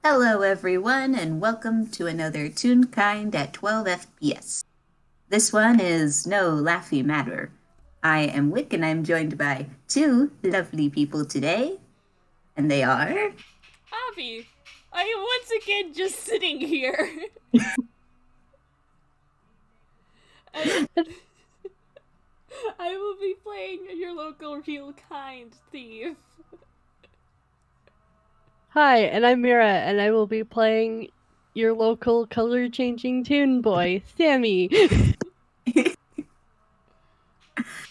Hello, everyone, and welcome to another Toonkind at 12 FPS. This one is no Laffy Matter. I am Wick, and I'm joined by two lovely people today, and they are. Avi, I am once again just sitting here. and I will be playing your local real kind thief. Hi, and I'm Mira, and I will be playing your local color changing Toon boy, Sammy.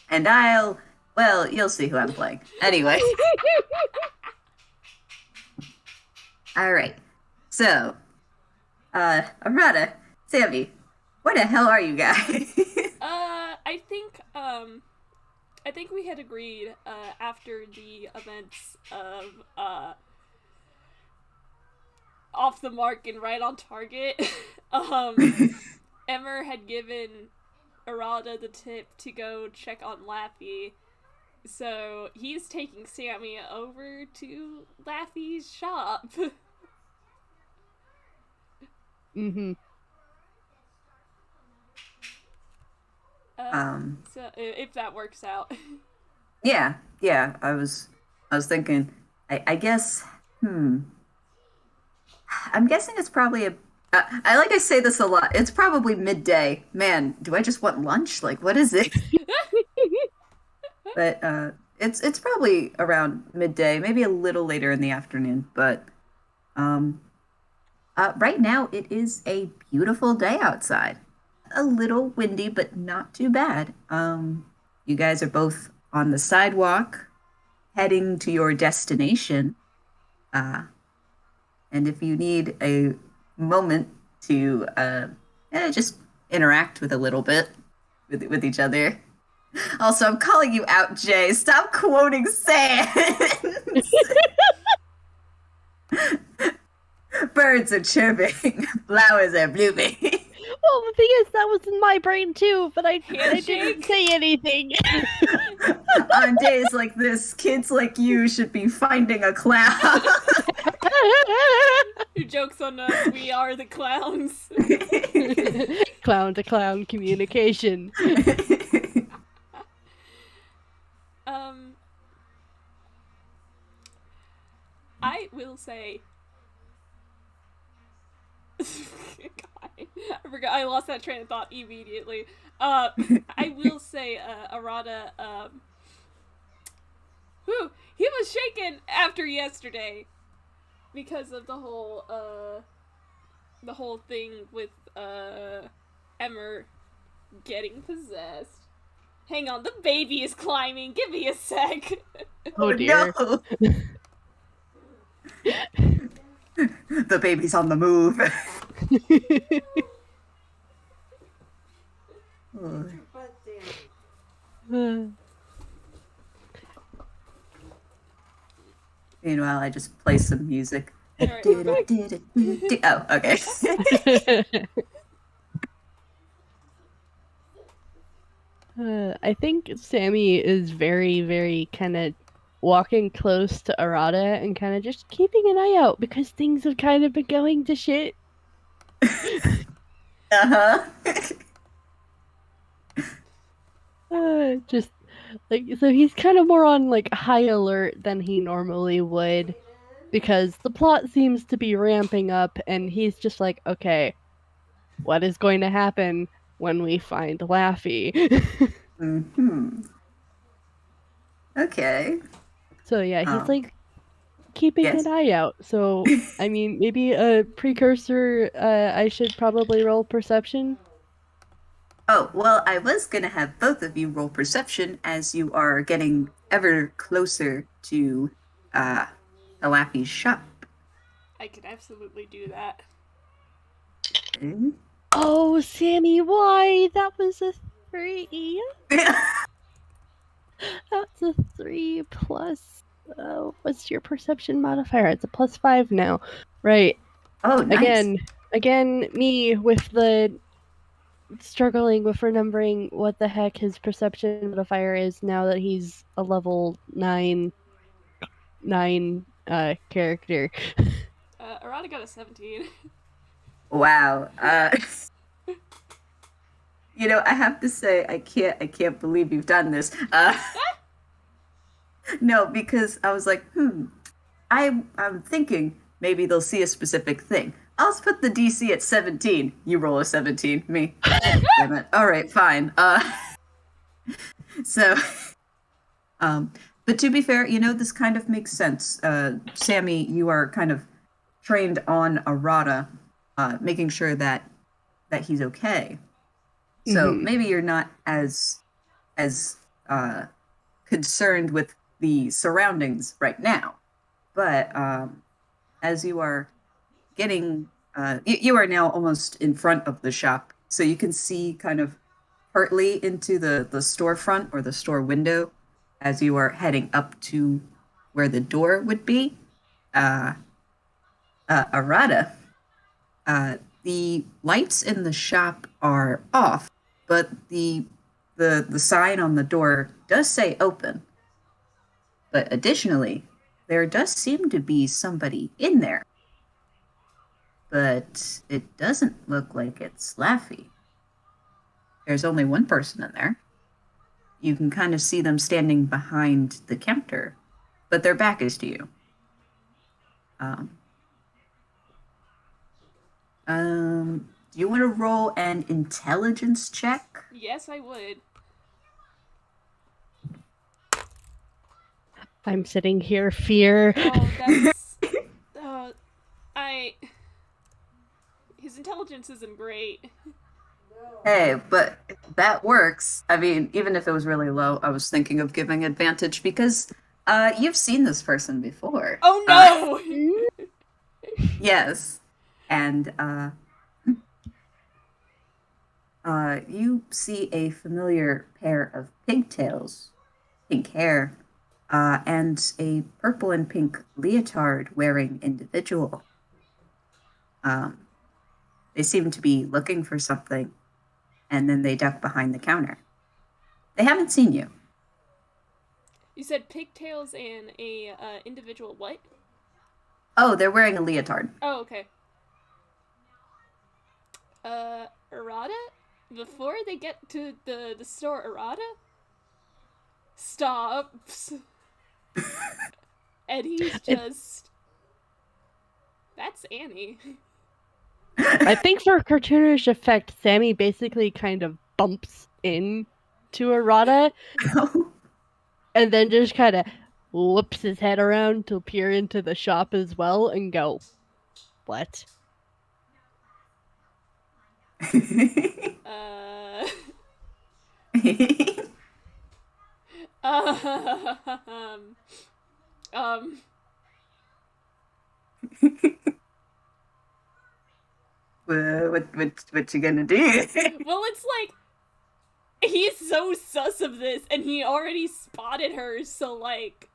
And well, you'll see who I'm playing. Anyway, all right. So, Arata, Sammy, where the hell are you guys? I think we had agreed after the events of off the mark and right on target. Emmer had given Arata the tip to go check on Laffy. So he's taking Sammy over to Laffy's shop. Mm-hmm. So if that works out. yeah. I was thinking. I guess. I'm guessing it's probably a. I like I say this a lot. It's probably midday. Man, do I just want lunch? Like, what is it? But it's probably around midday, maybe a little later in the afternoon. But um, right now it is a beautiful day outside. A little windy, but not too bad. You guys are both on the sidewalk, heading to your destination. Uh, and if you need a moment to just interact with a little bit with each other. Also, I'm calling you out, Jay. Stop quoting Sans. Birds are chirping, flowers are blooming. Well, the thing is, that was in my brain too, but I didn't say anything. On days like this, kids like you should be finding a clown. Your joke's on us. We are the clowns. Clown to clown communication. um, I will say. God, I forgot. I lost that train of thought immediately. I will say, Arata. Whew, he was shaken after yesterday because of the whole thing with Emmer getting possessed. Hang on, the baby is climbing. Give me a sec. Oh dear. No. The baby's on the move. Meanwhile, I just play some music. Right. Oh, okay. I think Sammy is very, very kind of walking close to Arata and kind of just keeping an eye out because things have kind of been going to shit. Uh-huh. Just like, so he's kind of more on like high alert than he normally would because the plot seems to be ramping up and he's just like, okay, what is going to happen when we find Laffy? Mm-hmm. Okay. So yeah, he's Um, like keeping an yes. eye out. So I mean, maybe a precursor. I should probably roll perception. Oh, well, I was gonna have both of you roll perception as you are getting ever closer to uh Laffy's shop. I could absolutely do that. Okay. Oh, Sammy, why? That was a 3. That's a 3 plus. What's your perception modifier? It's a +5 now. Right. Oh, nice. Again, me with the struggling with remembering what the heck his perception modifier is now that he's a level 9 character. Arata got a 17. Wow. I have to say, I can't believe you've done this. No, because I was like, I'm thinking maybe they'll see a specific thing. I'll put the DC at 17. You roll a 17. Me. Damn it. All right, fine. So, um, but to be fair, this kind of makes sense. Sammy, you are kind of trained on Arata, making sure that he's okay. So Mm-hmm. maybe you're not as concerned with the surroundings right now, but as you are getting, you are now almost in front of the shop, so you can see kind of partly into the storefront or the store window as you are heading up to where the door would be. Uh, Arata, uh, the lights in the shop are off, but the sign on the door does say open. But additionally, there does seem to be somebody in there, but it doesn't look like it's Laffy. There's only one person in there. You can kind of see them standing behind the counter, but their back is to you. Um, do you want to roll an intelligence check? Yes, I would. I'm sitting here, fear. Oh, that's. Uh, I. His intelligence isn't great. Hey, but that works. I mean, even if it was really low, I was thinking of giving advantage because you've seen this person before. Oh no! Yes. And you see a familiar pair of pigtails, pink hair, and a purple and pink leotard wearing individual. Um, they seem to be looking for something, and then they duck behind the counter. They haven't seen you. You said pigtails and a individual what? Oh, they're wearing a leotard. Oh, okay. Arata? Before they get to the store, Arata stops. And he's It, just. That's Annie. I think for cartoonish effect, Sammy basically kind of bumps in to Arata and then just kind of whoops his head around to peer into the shop as well and go, what? Uh. Um. what you gonna do? Well, it's like he's so sus of this, and he already spotted her. So like,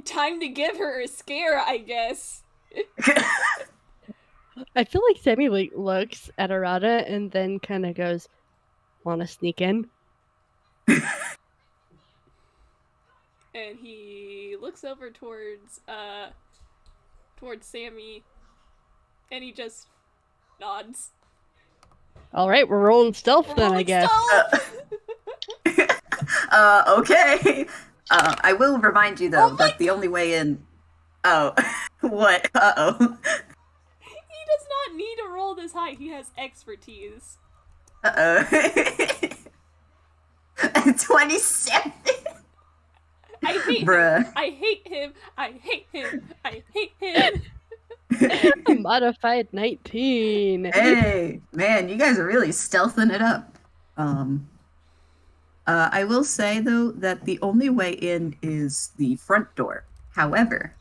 time to give her a scare, I guess. I feel like Sammy looks at Arata and then kind of goes, "Want to sneak in?" And he looks over towards Sammy, and he just nods. All right, we're rolling stealth then, I guess. Okay. I will remind you though that the only way in. Oh, what? Uh-oh. He does not need to roll this high. He has expertise. Uh-oh. 27. I hate Bruh. him. I hate him. I hate him. I hate him. A modified 19. Hey, man, you guys are really stealthing it up. I will say though that the only way in is the front door. However,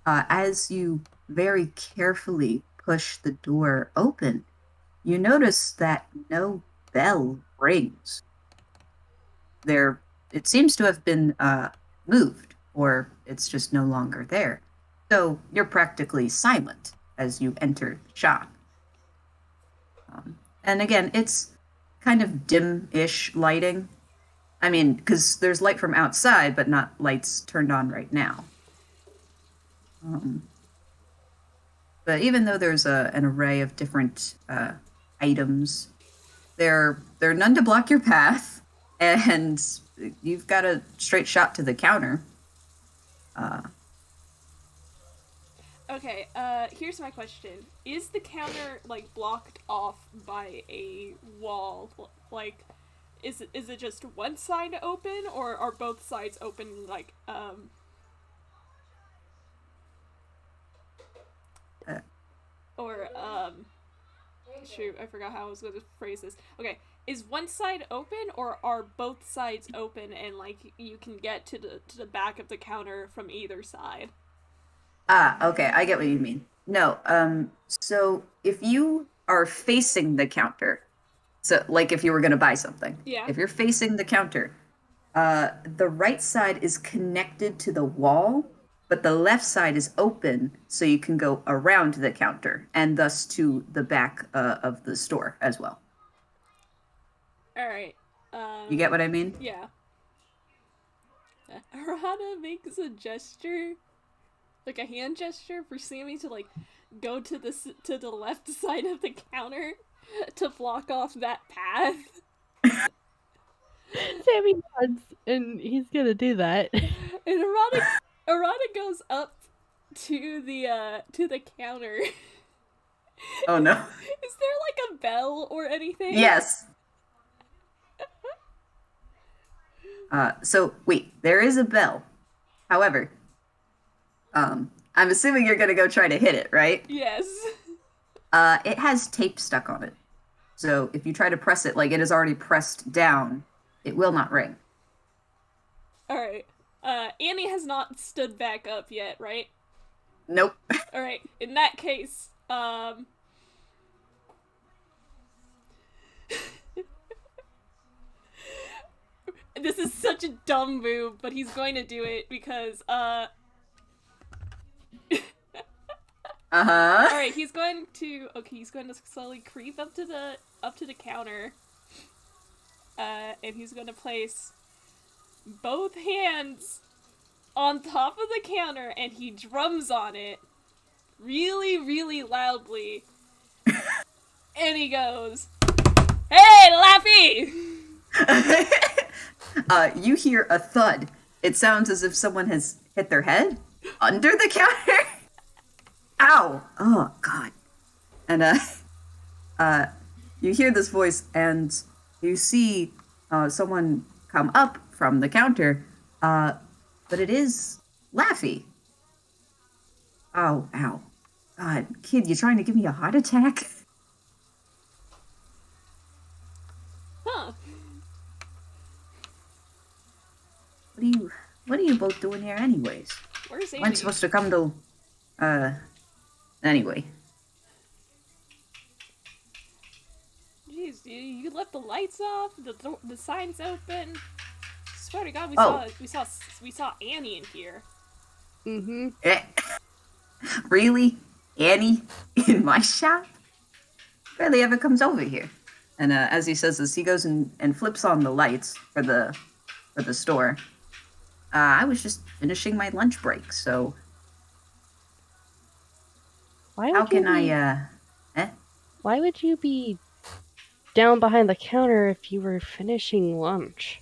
as you very carefully push the door open, you notice that no bell rings. It seems to have been moved, or it's just no longer there. So you're practically silent as you enter the shop. And again, it's kind of dim-ish lighting, I mean, because there's light from outside, but not lights turned on right now. Um, but even though there's an array of different items, there are none to block your path, and you've got a straight shot to the counter. Uh, Okay, here's my question. Is the counter, like, blocked off by a wall? Like, is it just one side open, or are both sides open, like, uh, or, shoot, I forgot how I was going to phrase this. Okay, is one side open, or are both sides open, and, like, you can get to the back of the counter from either side? okay, I get what you mean. No, so if you are facing the counter, so like if you were going to buy something, Yeah. if you're facing the counter, the right side is connected to the wall, but the left side is open, so you can go around the counter and thus to the back of the store as well. Alright. You get what I mean? Yeah. Arata makes a gesture, like a hand gesture, for Sammy to, like, go to the left side of the counter to block off that path. Sammy nods, and he's gonna do that. And Arata goes up to the counter. Oh no. Is there like a bell or anything? Yes. So wait, there is a bell. However, I'm assuming you're gonna go try to hit it, right? Yes. It has tape stuck on it. So if you try to press it like it is already pressed down, it will not ring. Alright. Annie has not stood back up yet, right? Nope. Alright. In that case, this is such a dumb move, but he's going to do it because, Uh-huh. Alright, he's going to, okay, he's going to slowly creep up to the counter, and he's going to place both hands on top of the counter, and he drums on it really, really loudly, and he goes, "Hey, Laffy!" You hear a thud. It sounds as if someone has hit their head under the counter. Ow! Oh God! And uh, you hear this voice, and you see someone come up from the counter. But it is Laffy. Oh, ow! God, kid, you trying to give me a heart attack? Huh. What are you both doing here, anyways? Where's You Annie? weren't supposed to come to. Anyway. Jeez, you left the lights off, the signs open. Swear to God, Oh. we saw Annie in here. Mm-hmm. Eh. Really? Annie? In my shop? Barely ever comes over here. And as he says this, he goes and flips on the lights for the store. I was just finishing my lunch break, so Why how would you can be, I Why would you be down behind the counter if you were finishing lunch?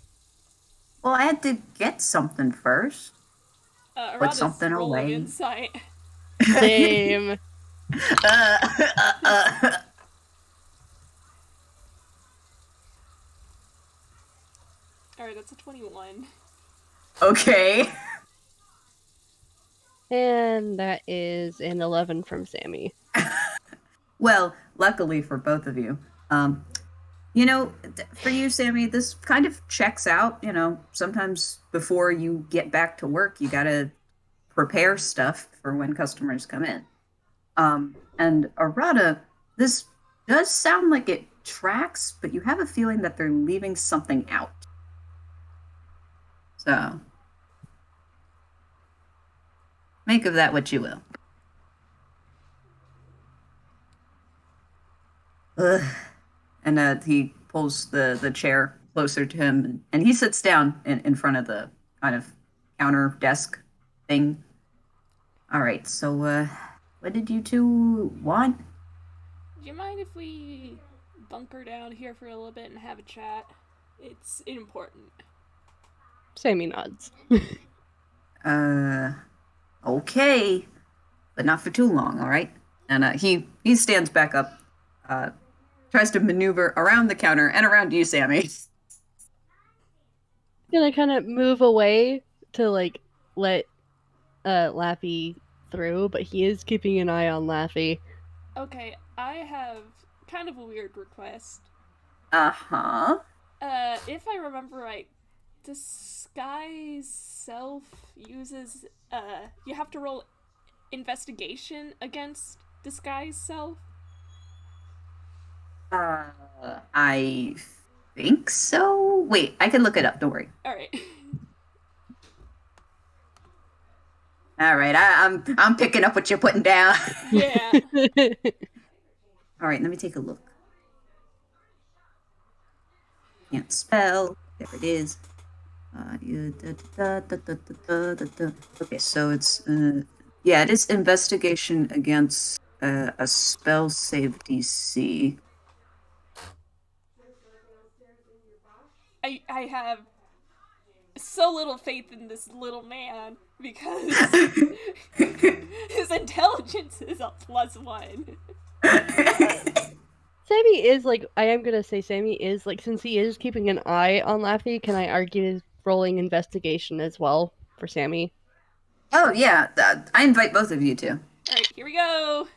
well, I had to get something first. Put Arata's something rolling away. insight. Same. uh, Alright, that's a 21. okay. And that is an 11 from Sammy. Well, luckily for both of you, you know, for you, Sammy, this kind of checks out. You know, sometimes before you get back to work, you gotta prepare stuff for when customers come in. And Arata, this does sound like it tracks, but you have a feeling that they're leaving something out. So, make of that what you will. Ugh. And he pulls the chair closer to him, and he sits down in front of the kind of counter desk thing. All right, so what did you two want? Do you mind if we bunker down here for a little bit and have a chat? It's important. Sammy nods. Uh, okay, but not for too long, all right? And he stands back up, uh, tries to maneuver around the counter and around you, Sammy. Gonna kind of move away to like let Laffy through, but he is keeping an eye on Laffy. Okay, I have kind of a weird request. Uh-huh. If I remember right, disguise self uses you have to roll investigation against disguise self. I think so. Wait, I can look it up. Don't worry. All right. All right, I'm picking up what you're putting down. Yeah. All right, let me take a look. Can't spell. There it is. Okay, so it's yeah, it is investigation against a spell save DC. I have so little faith in this little man because his intelligence is a +1. Sammy is like, I am gonna say Sammy is like, since he is keeping an eye on Laffy, can I argue his rolling investigation as well for Sammy? Oh yeah, I invite both of you to. All right, here we go.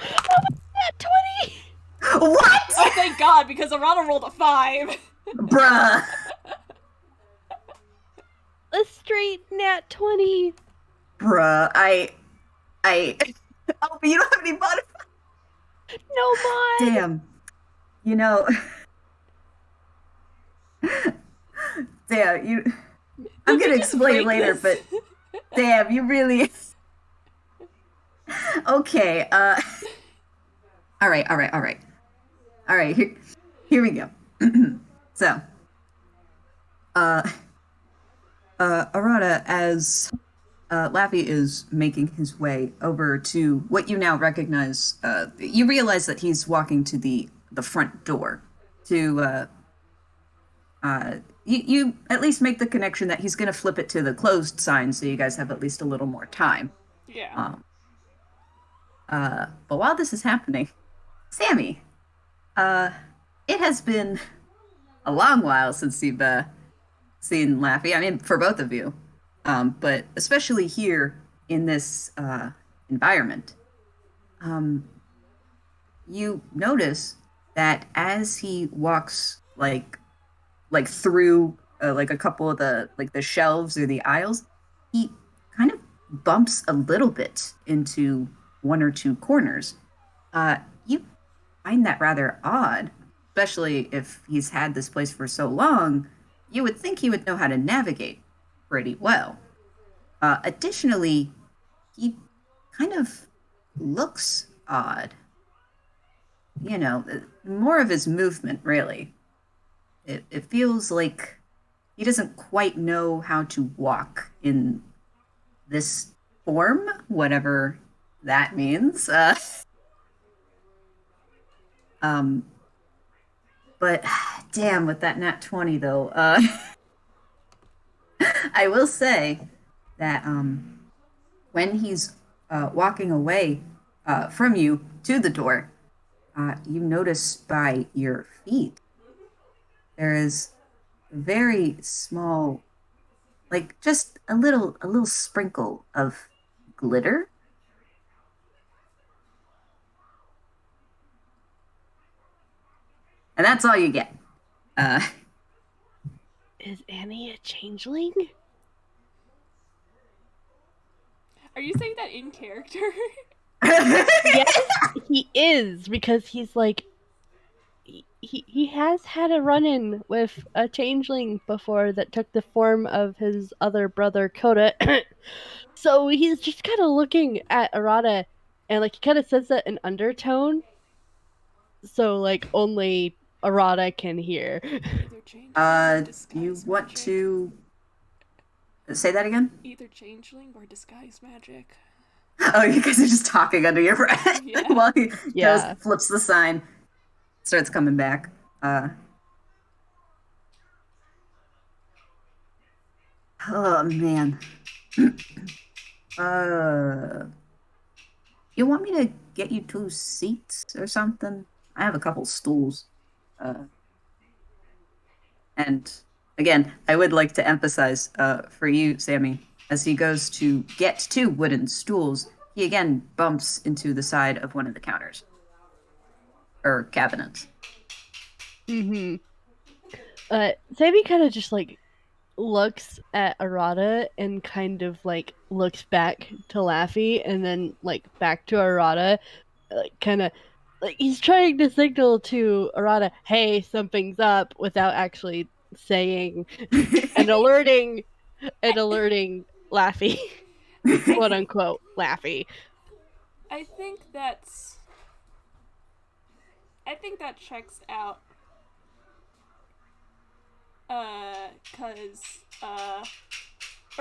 Nat 20! What? Oh, thank God, because Arata rolled a 5. Bruh. A straight nat 20! Bruh, I. Oh, but you don't have any modifiers. No mod! Damn. You know. Damn, you. I'm gonna explain later, but damn, you really. Okay. All right. All right. All right. All right. Here we go. So, uh, Arata, as Laffy is making his way over to what you now recognize, you realize that he's walking to the front door. To you at least make the connection that he's going to flip it to the closed sign, so you guys have at least a little more time. Yeah. But while this is happening, Sammy, it has been a long while since you've seen Laffy. I mean, for both of you, but especially here in this environment, you notice that as he walks like through like a couple of the shelves or the aisles, he kind of bumps a little bit into one or two corners. You find that rather odd, especially if he's had this place for so long. You would think he would know how to navigate pretty well. Additionally, he kind of looks odd. You know, more of his movement, really. It feels like he doesn't quite know how to walk in this form, whatever that means. Um, but damn, with that nat 20 though, I will say that when he's walking away from you to the door, you notice by your feet there is a very small, like just a little sprinkle of glitter. And that's all you get. Uh, Is Annie a changeling? Are you saying that in character? Yes, he is, because he's like, he has had a run-in with a changeling before that took the form of his other brother Coda. So he's just kind of looking at Arata, and like he kind of says that in undertone. So like only Arata can hear. Either changeling or Do you disguise want magic. to say that again? Either changeling or disguise magic. Oh, you guys are just talking under your breath Yeah. while he goes, Yeah. flips the sign, starts coming back. Oh man. Uh, you want me to get you two seats or something? I have a couple stools. Uh, and again, I would like to emphasize for you, Sammy, as he goes to get two wooden stools, he again bumps into the side of one of the counters or cabinets. Mm-hmm. Sammy kind of just like looks at Arata and kind of like looks back to Laffy and then like back to Arata, like kind of like he's trying to signal to Arata, "Hey, something's up," without actually saying and alerting Laffy, I quote unquote Laffy. I think that checks out. Cause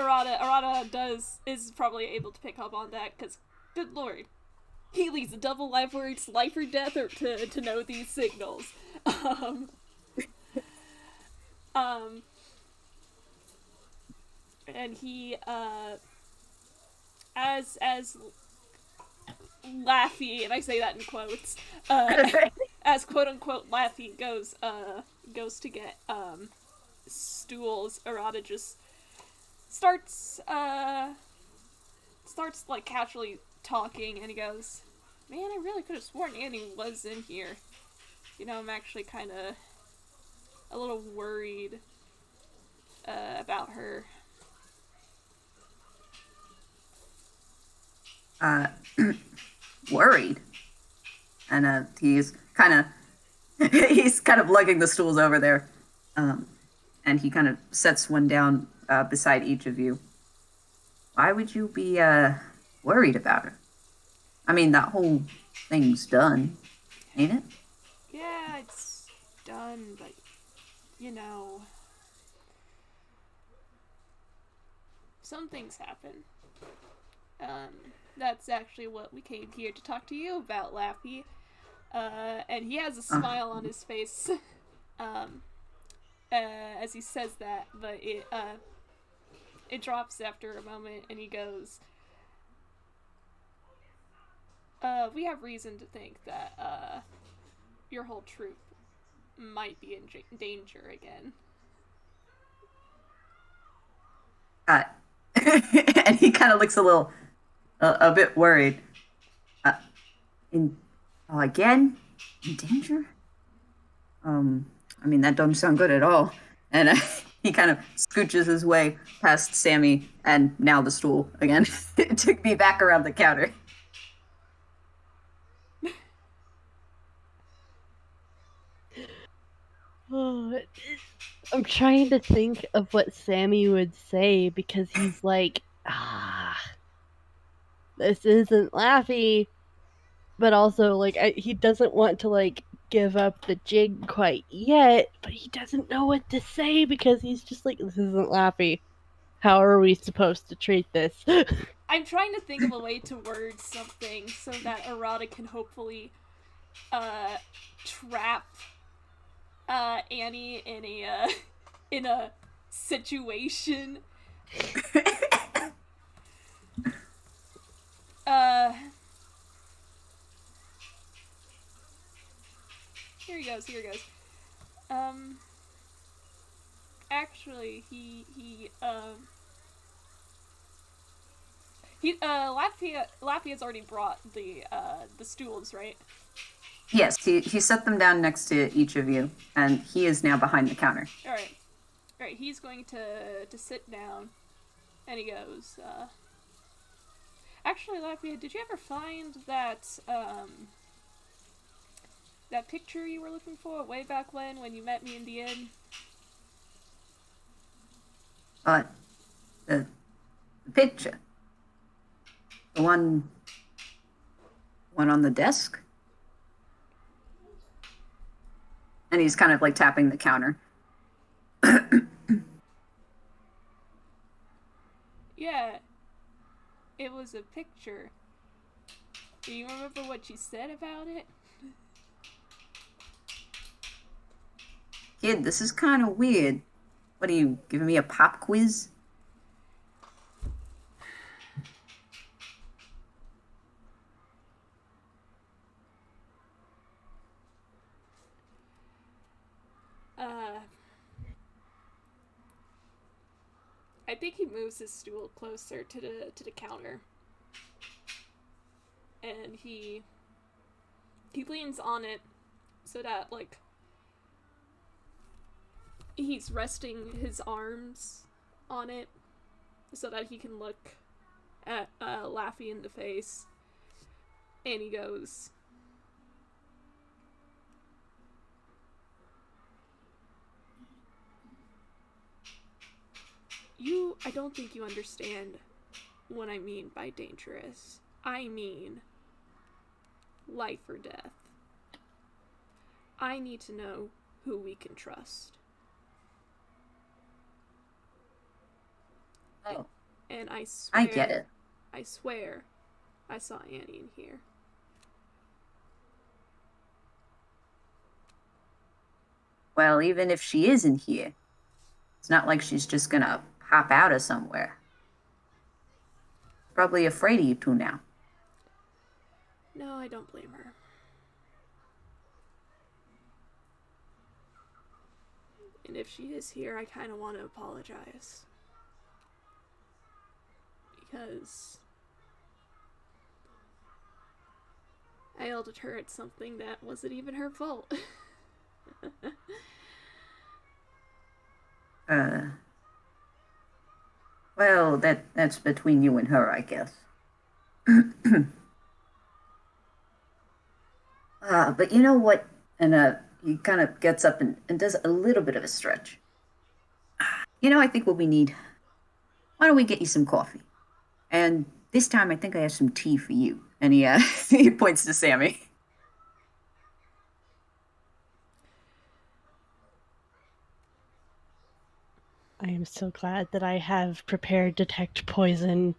Arata is probably able to pick up on that. Cause good lord, he leads a double life where it's life or death or to know these signals. Um, um, and he as Laffy, and I say that in quotes, as quote unquote Laffy goes to get stools, Arata just starts starts like casually talking, and he goes, "Man, I really could have sworn Annie was in here. You know, I'm actually kind of a little worried about her." uh, Worried, and he's kind of lugging the stools over there, um, and he kind of sets one down beside each of you. Why would you be worried about her? I mean, that whole thing's done, ain't it? Yeah, it's done, but you know, some things happen. That's actually what we came here to talk to you about, Laffy. And he has a Uh, smile on his face um, as he says that, but it drops after a moment, and he goes, "We have reason to think that your whole troop might be in danger again." uh, and he kind of looks a bit worried. Uh, in again, in danger? I mean, that doesn't sound good at all. And he kind of scooches his way past Sammy and now the stool again. It took me back around the counter. Oh, I'm trying to think of what Sammy would say because he's like, this isn't Laffy, but also like he doesn't want to like give up the jig quite yet, but he doesn't know what to say because he's just like, this isn't Laffy. How are we supposed to treat this? I'm trying to think of a way to word something so that Arata can hopefully uh, trap Annie in a situation. Uh, Here he goes. Here he goes. Um, Actually, Laffy has already brought the stools, right? Yes, he set them down next to each of you, and he is now behind the counter. All right, all right. He's going to sit down, and he goes. Actually, Laffy, did you ever find that picture you were looking for way back when you met me in the inn? But the picture, the one on the desk, And he's kind of like tapping the counter. Yeah, it was a picture. Do you remember what she said about it? Kid, this is kind of weird. What are you giving me a pop quiz? Uh, I think he moves his stool closer to the counter, and he leans on it so that like he's resting his arms on it so that he can look at Laffy in the face, and he goes, I don't think you understand what I mean by dangerous. I mean life or death. I need to know who we can trust. Oh, And I get it. I swear, I saw Annie in here. Well, even if she is in here, it's not like she's just gonna pop out of somewhere. Probably afraid of you two now. No, I don't blame her. And if she is here, I kind of want to apologize. Because I yelled at her at something that wasn't even her fault. Uh, well, that's between you and her, I guess. But you know what? And he kind of gets up and does a little bit of a stretch. You know, I think what we need. Why don't we get you some coffee? And this time, I think I have some tea for you. And he he points to Sammy. I am so glad that I have prepared detect poison.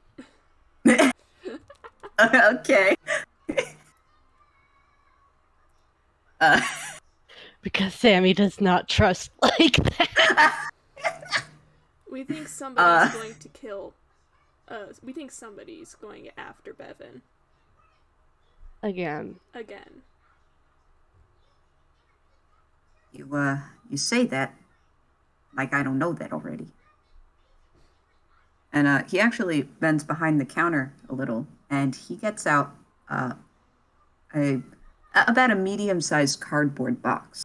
Okay. Uh, Because Sammy does not trust like that. We think somebody's uh, going to kill. We think somebody's going after Bevan. Again. Again. you say that like I don't know that already. And he actually bends behind the counter a little, and he gets out uh, a about a medium-sized cardboard box.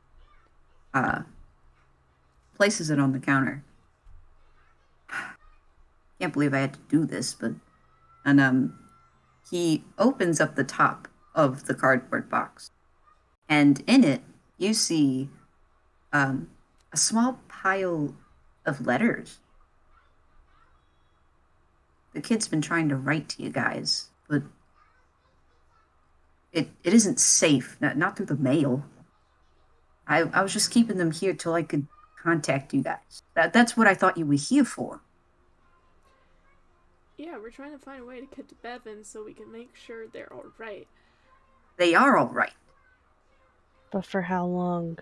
Uh, Places it on the counter. Can't believe I had to do this, but and he opens up the top of the cardboard box, and in it you see um, a small pile of letters. The kid's been trying to write to you guys, but it isn't safe. Not through the mail. I was just keeping them here till I could contact you guys. That's what I thought you were here for. Yeah, we're trying to find a way to get to Bevan so we can make sure they're alright. They are all right. But for how long?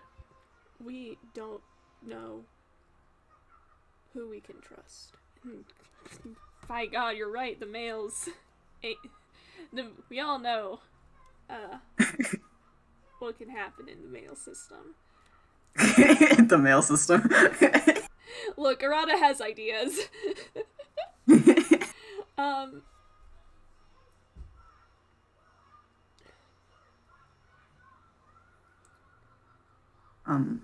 We don't know who we can trust. By God, you're right. The males, we all know uh, what can happen in the mail system. The mail system. Look, Arata has ideas. um, um,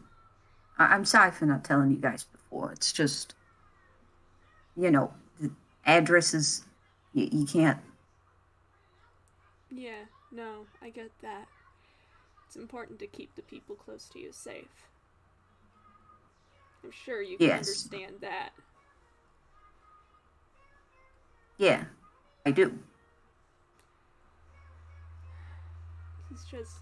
I'm sorry for not telling you guys before. It's just, the addresses, you can't. yeah, no, I get that. It's important to keep the people close to you safe. I'm sure you can Yes. understand that. Yeah, I do. He's just.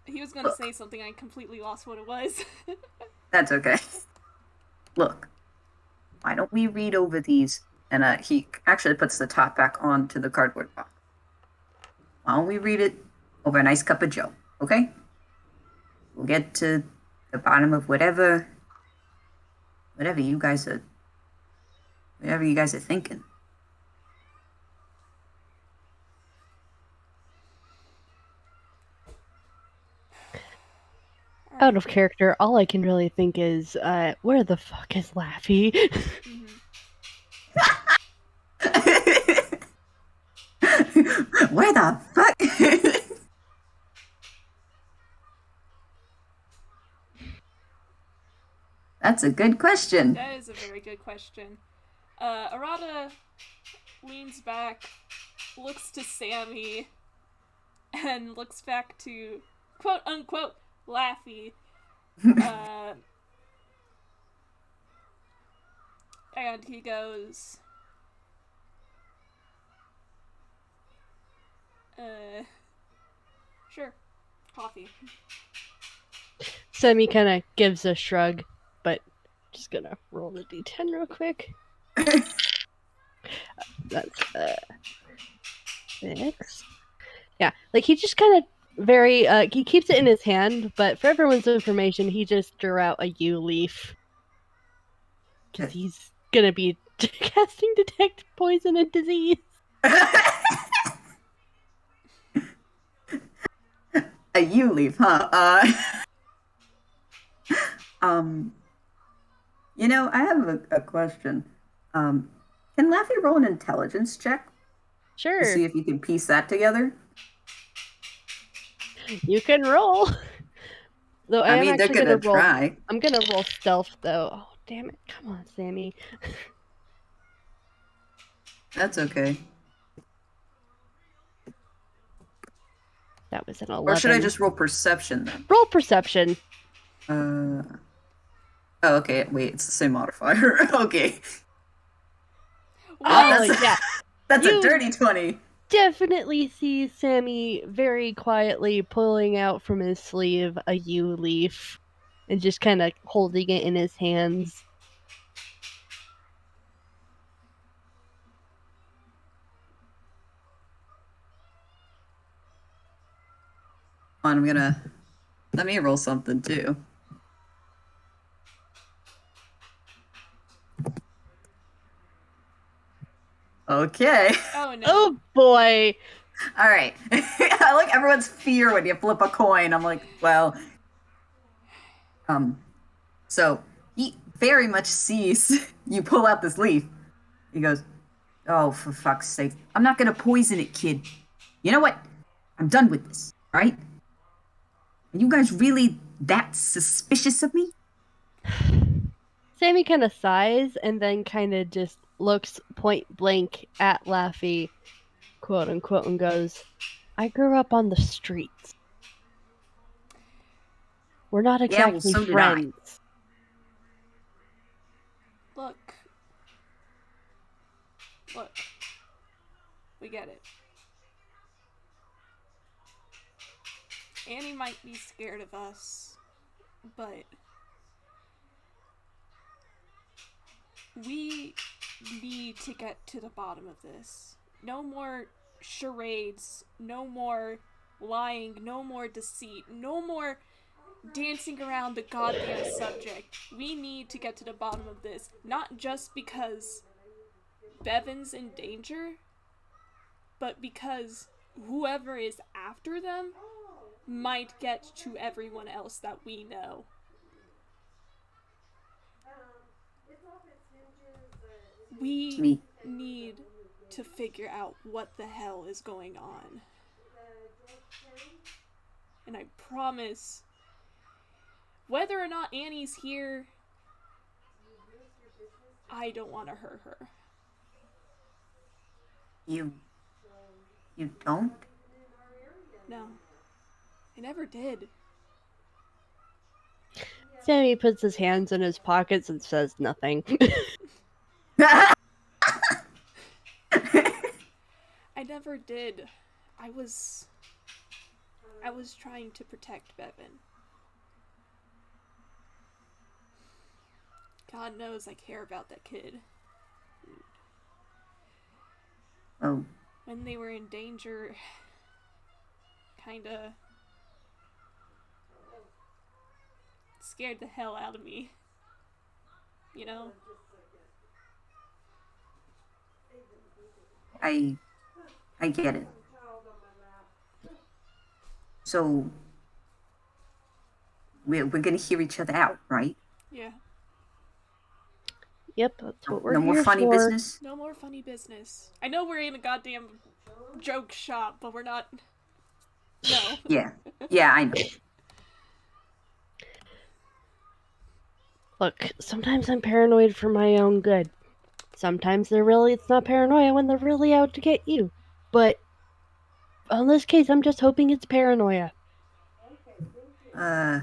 He was gonna say Look, something, I completely lost what it was. that's okay. Look, why don't we read over these? And he actually puts the top back onto the cardboard box. Why don't we read it over a nice cup of Joe? Okay? We'll get to the bottom of whatever you guys are, whatever you guys are thinking. Out Alright. of character, all I can really think is, where the fuck is Laffy? Mm-hmm. Where the fuck? That's a good question. That is a very good question. Arata leans back, looks to Sammy, and looks back to quote unquote Laffy. Uh, and he goes, sure, coffee. Sammy kind of gives a shrug, but just gonna roll the d10 real quick. That's 6. Yeah, like he just kind of he keeps it in his hand, but for everyone's information, he just drew out a U leaf because he's gonna be casting detect poison and disease. A you leave, huh? Um, I have a question. Um, can Laffy roll an intelligence check to Sure, see if you can piece that together? you can roll. Though I I am mean, they're actually gonna gonna roll. try. I'm gonna roll stealth though. Oh damn it! Come on, Sammy. That's okay. That was an Or should I 11. just roll perception then? Roll perception. Uh, oh, okay. Wait, it's the same modifier. Okay. What? Yeah, That's a you dirty 20. definitely see Sammy very quietly pulling out from his sleeve a yew leaf and just kind of holding it in his hands. I'm gonna let me roll something too. Okay. Oh no. Oh boy! All right. I like everyone's fear when you flip a coin. I'm like, well, um, so he very much sees you pull out this leaf. He goes, "Oh, for fuck's sake! I'm not gonna poison it, kid. You know what? I'm done with this. All right? Are you guys really that suspicious of me?" Sammy kind of sighs and then kind of just looks point blank at Laffy, quote unquote, and goes, I grew up on the streets. We're not Yeah, well, exactly so did I. friends. Look. Look. We get it. Annie might be scared of us, but we need to get to the bottom of this. No more charades, no more lying, no more deceit, no more dancing around the goddamn subject. We need to get to the bottom of this, not just because Bevan's in danger, but because whoever is after them might get to everyone else that we know. We Me. need to figure out what the hell is going on. And I promise, whether or not Annie's here, I don't want to hurt her. You don't? No. I never did. Sammy puts his hands in his pockets and says nothing. I never did. I was I was trying to protect Bevan. God knows I care about that kid. Oh, When they were in danger, kinda scared the hell out of me. You know? I I get it. So we're gonna hear each other out, right? Yeah. Yep, that's what we're No more here funny for. business. No more funny business. I know we're in a goddamn joke shop, but we're not. No. Yeah, yeah, I know. Look, sometimes I'm paranoid for my own good. Sometimes it's not paranoia when they're really out to get you. But on this case, I'm just hoping it's paranoia. Uh,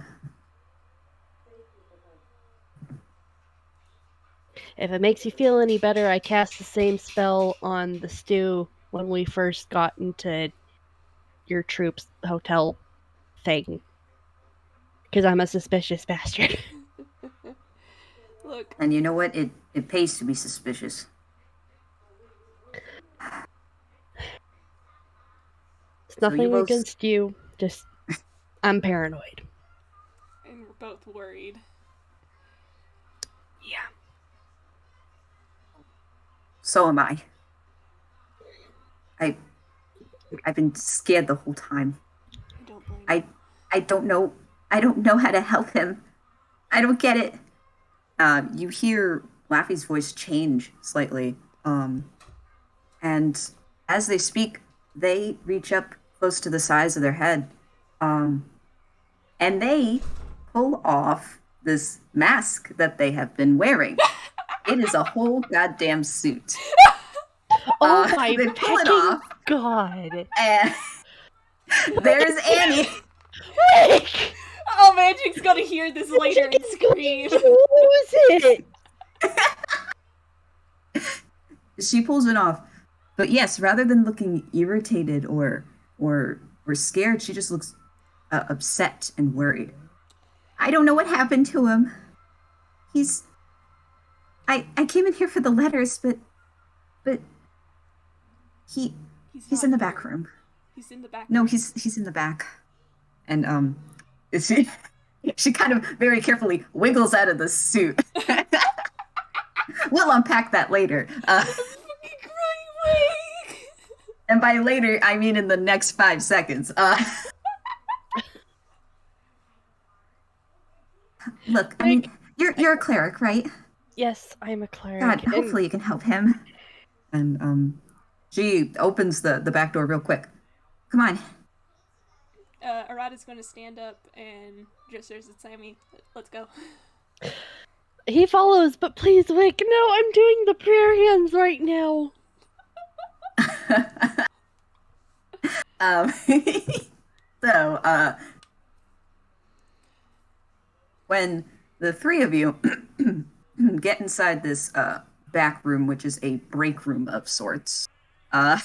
If it makes you feel any better, I cast the same spell on the stew when we first got into your troop's hotel thing. Because I'm a suspicious bastard. Look, and you know what? It pays to be suspicious. It's So you nothing both, against you, just I'm paranoid. and we're both worried. Yeah. so am I. I I've been scared the whole time. I don't blame I you. I don't know. I don't know how to help him. I don't get it. You hear Laffy's voice change slightly. And as they speak, they reach up close to the sides of their head. Um, and they pull off this mask that they have been wearing. It is a whole goddamn suit. Oh my They pull it pecking off, god. and there's Annie. Wick! Oh, Magic's gonna hear this later and scream. Lose it! She pulls it off. But yes, rather than looking irritated or scared, she just looks upset and worried. I don't know what happened to him. He's I came in here for the letters, but he He's he's not in the here. back room. He's in the back No, room. he's in the back. And she she kind of very carefully wiggles out of the suit. We'll unpack that later. I'm fucking crying, Wick! And by later, I mean in the next 5 seconds. Look, I Wick, mean, you're a cleric, right? yes, I'm a God, cleric, and hopefully you can help him. And she opens the back door real quick. Come on. Arata's gonna stand up and gestures at Sammy. Let's go. he follows, but please, Wick, no, I'm doing the prayer hands right now. um, so when the three of you get inside this back room, which is a break room of sorts, uh,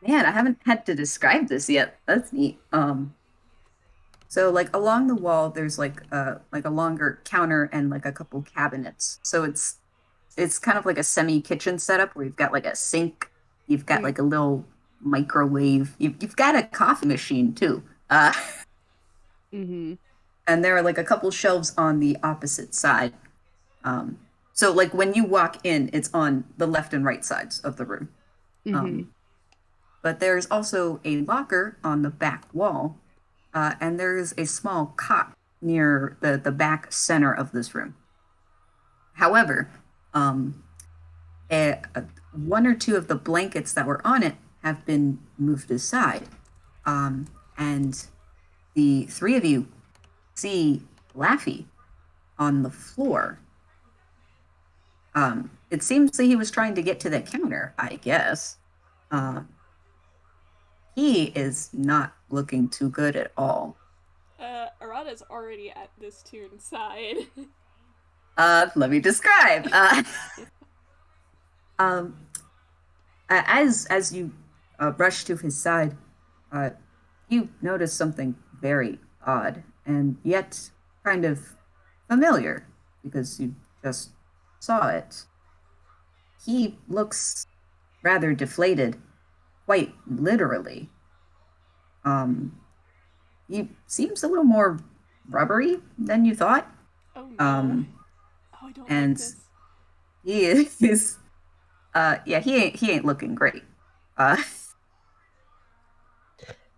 man, I haven't had to describe this yet. That's neat. So like along the wall, there's like a longer counter and like a couple cabinets. So it's kind of like a semi kitchen setup where you've got like a sink, you've got like a little microwave, you've got a coffee machine too. Mm-hmm. And there are like a couple shelves on the opposite side. Um, so like when you walk in, it's on the left and right sides of the room. Mm-hmm. But there's also a locker on the back wall, and there's a small cot near the back center of this room. However, um, one or two of the blankets that were on it have been moved aside. And the three of you see Laffy on the floor. It seems that he was trying to get to the counter, I guess. Uh, he is not looking too good at all. Arata's already at this Toon side. Let me describe. Um, as you rush to his side, uh, you notice something very odd and yet kind of familiar because you just saw it. He looks rather deflated, quite literally. Um, he seems a little more rubbery than you thought. Oh no. Um, Oh, I don't like and this. he is, yeah, he ain't looking great. Uh,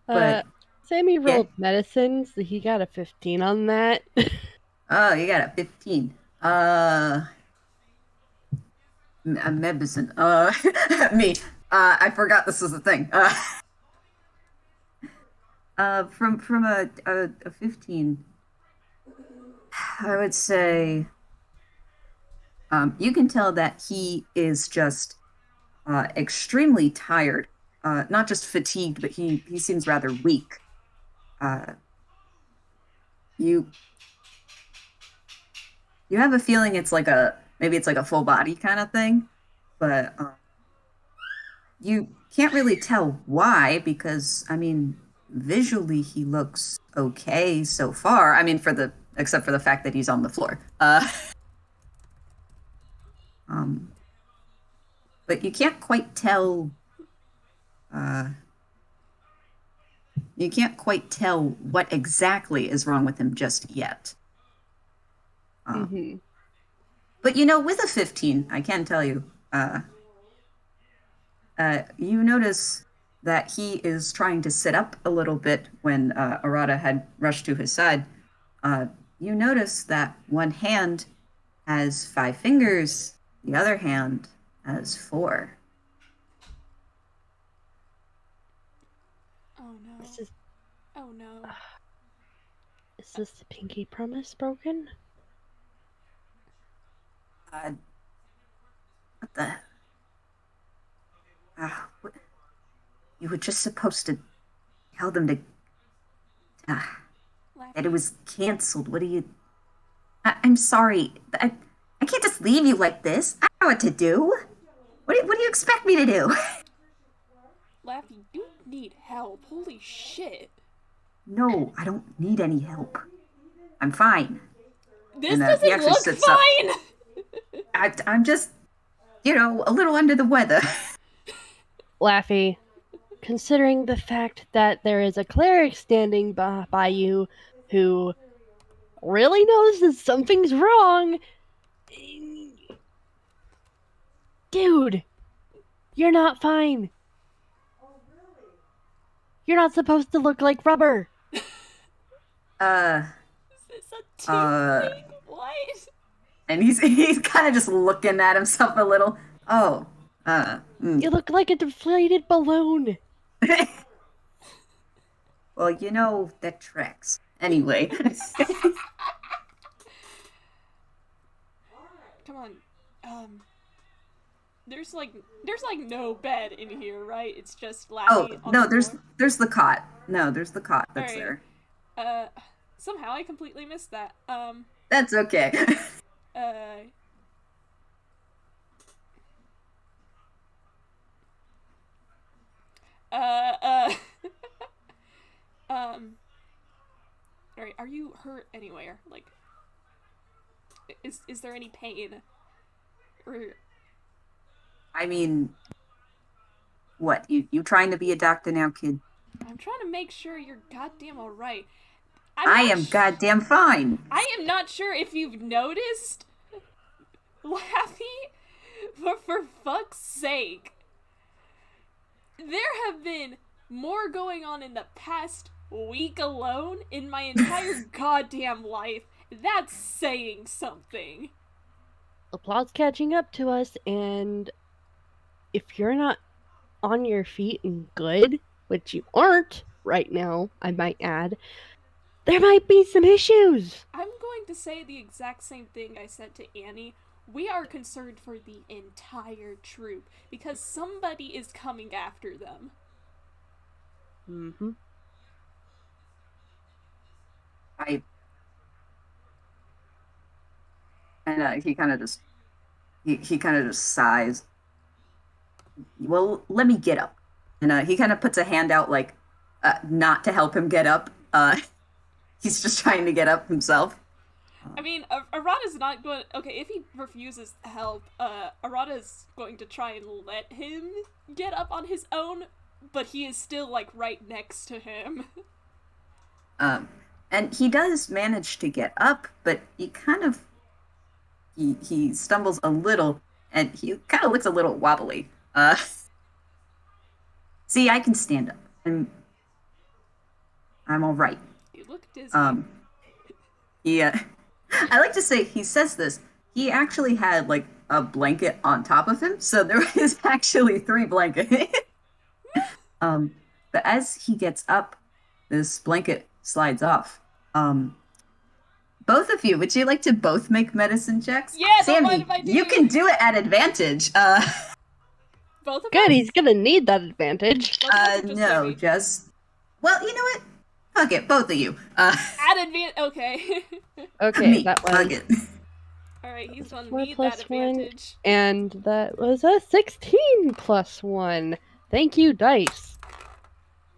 but Uh, Sammy yeah, rolled medicine, so he got a 15 on that. oh, you got a 15. A medicine. Me. I forgot this was a thing. From a 15, I would say, you can tell that he is just extremely tired. Not just fatigued, but he seems rather weak. Uh, you you have a feeling it's like a maybe it's like a full body kind of thing, but you can't really tell why because I mean visually he looks okay so far. I mean for the except for the fact that he's on the floor. Um, but uh, you can't quite tell what exactly is wrong with him just yet. Um, hmm but with a 15, I can tell you, you notice that he is trying to sit up a little bit when Arata had rushed to his side. Uh, you notice that one hand has 5 fingers, the other hand has 4. Oh no. This is Oh no. is this the pinky promise broken? Uh, what the? What, you were just supposed to tell them to uh, that it Laffy. was canceled. What do you? I'm sorry. I can't just leave you like this. I know what to do. What do you expect me to do? Laffy, you need help. Holy shit. No, I don't need any help. I'm fine. This And he doesn't actually look sits up. fine! I'm just, a little under the weather. Laffy, considering the fact that there is a cleric standing by you who really knows that something's wrong, dude, you're not fine. You're not supposed to look like rubber. Uh, Is this a Toon uh, thing? What? and he's kind of just looking at himself a little. Oh, mm. You look like a deflated balloon. Well, that tracks. Anyway, Come on. Um, there's like no bed in here, right? It's just oh Laffy on the no, there's floor. there's the cot. No, there's the cot All that's right. there. Uh, somehow I completely missed that. That's okay. Uh, uh, uh. um. All right. Are you hurt anywhere? Like, is there any pain? Or I mean, what you trying to be a doctor now, kid? I'm trying to make sure you're goddamn all right. I'm I not. am goddamn fine. I am not sure if you've noticed, Laffy, but for fuck's sake, there have been more going on in the past week alone in my entire goddamn life. That's saying something. The plot's catching up to us, and if you're not on your feet and good, which you aren't right now, I might add, there might be some issues. I'm going to say the exact same thing I said to Annie. We are concerned for the entire troop because somebody is coming after them. Mm-hmm. I and he kind of just sighs. Well, let me get up. And he kind of puts a hand out, like, not to help him get up. He's just trying to get up himself. I mean, Arata's not going. Okay, if he refuses help, Arata's going to try and let him get up on his own, but he is still like right next to him. Um, and he does manage to get up, but he stumbles a little, and he kind of looks a little wobbly. See, I can stand up, and I'm all right. You look dizzy. Um, yeah, I like to say he says this. He actually had like a blanket on top of him, so there is actually three blankets. um, but as he gets up, this blanket slides off. Um, both of you, would you like to both make medicine checks? Yeah, don't mind Sammy, if I do. you can do it at advantage. Both of Good, us? he's gonna need that advantage. Both of us or just No, Sammy? just well, you know what? Fuck it, both of you. At advantage. Okay. Okay, Me, that fuck was it. Alright, he's gonna 4 need plus that 1, advantage. and that was a 16 plus 1. Thank you, dice.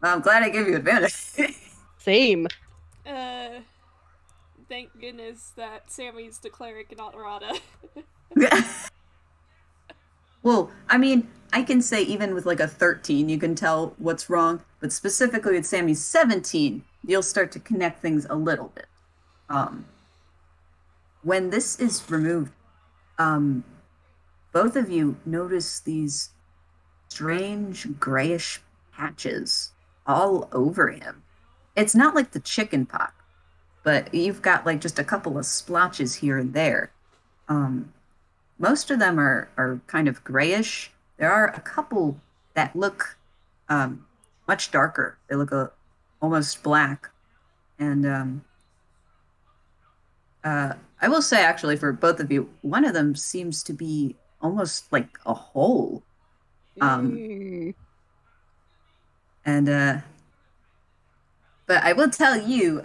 I'm glad I gave you advantage. Same. Uh, thank goodness that Sammy's the cleric, not Arata. Well, I mean, I can say even with like a 13, you can tell what's wrong, but specifically with Sammy's 17, you'll start to connect things a little bit. Um, when this is removed, um, both of you notice these strange grayish patches all over him. It's not like the chicken pox, but you've got like just a couple of splotches here and there. Um, Most of them are kind of grayish. There are a couple that look much darker. They look almost black. And I will say, actually, for both of you, one of them seems to be almost like a hole. Um, Mm. and but I will tell you,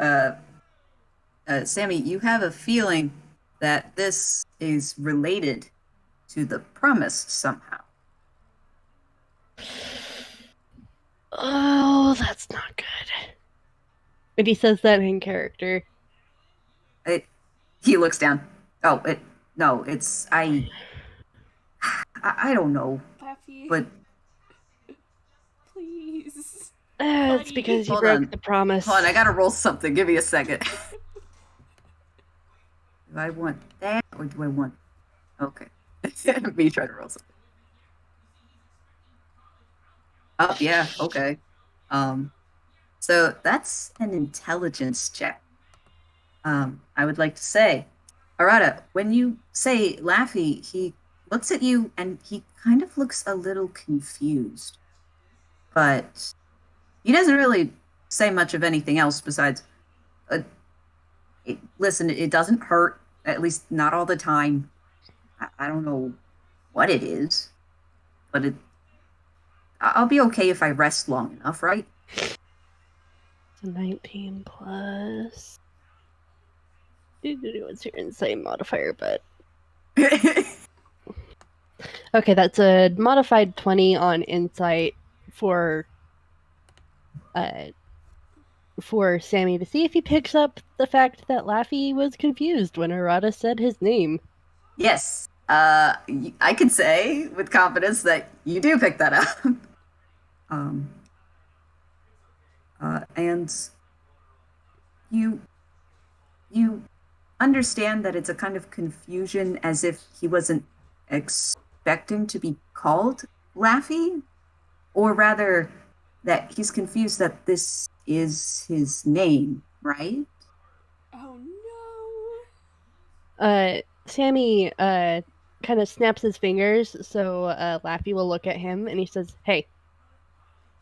Sammy, you have a feeling that this is related to the promise somehow. Oh, that's not good. And he says that in character. It, he looks down. Oh, it no, it's I don't know, Laffy, but please. It's Buddy. because you broke the promise. hold on, I gotta roll something. Give me a second. Do I want that or do I want? Okay, me try to roll something. Oh yeah, okay. Um, so that's an intelligence check. I would like to say, Arata, when you say Laffy, he looks at you and he kind of looks a little confused, but he doesn't really say much of anything else besides, uh, listen, it doesn't hurt, at least not all the time. I don't know what it is, but I'll be okay if I rest long enough, right? So 19 plus. What's your insight modifier? But okay, that's a modified 20 on insight for uh for Sammy to see if he picks up the fact that Laffy was confused when Arata said his name. Yes, I can say with confidence that you do pick that up. um, and you you understand that it's a kind of confusion, as if he wasn't expecting to be called Laffy, or rather, that he's confused that this is his name, right? Oh Sammy kind of snaps his fingers, so Laffy will look at him and he says, "Hey,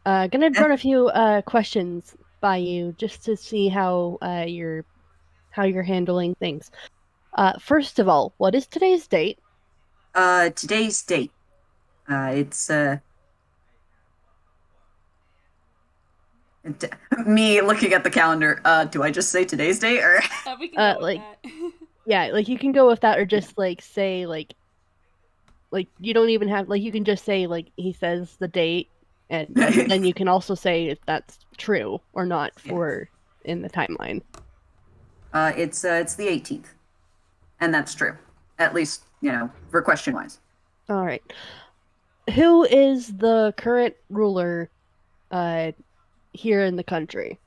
gonna run a few questions by you just to see how you're handling things. First of all, what is today's date?" Today's date. It's me looking at the calendar. Do I just say today's date or? no. We can go with Like that. yeah, like you can go with that or Yeah. just like say like you don't even have like you can just say like he says the date And then you can also say if that's true or not Yeah. for in the timeline. It's the 18th, and that's true. At least, for question wise. All right. Who is the current ruler uh here in the country?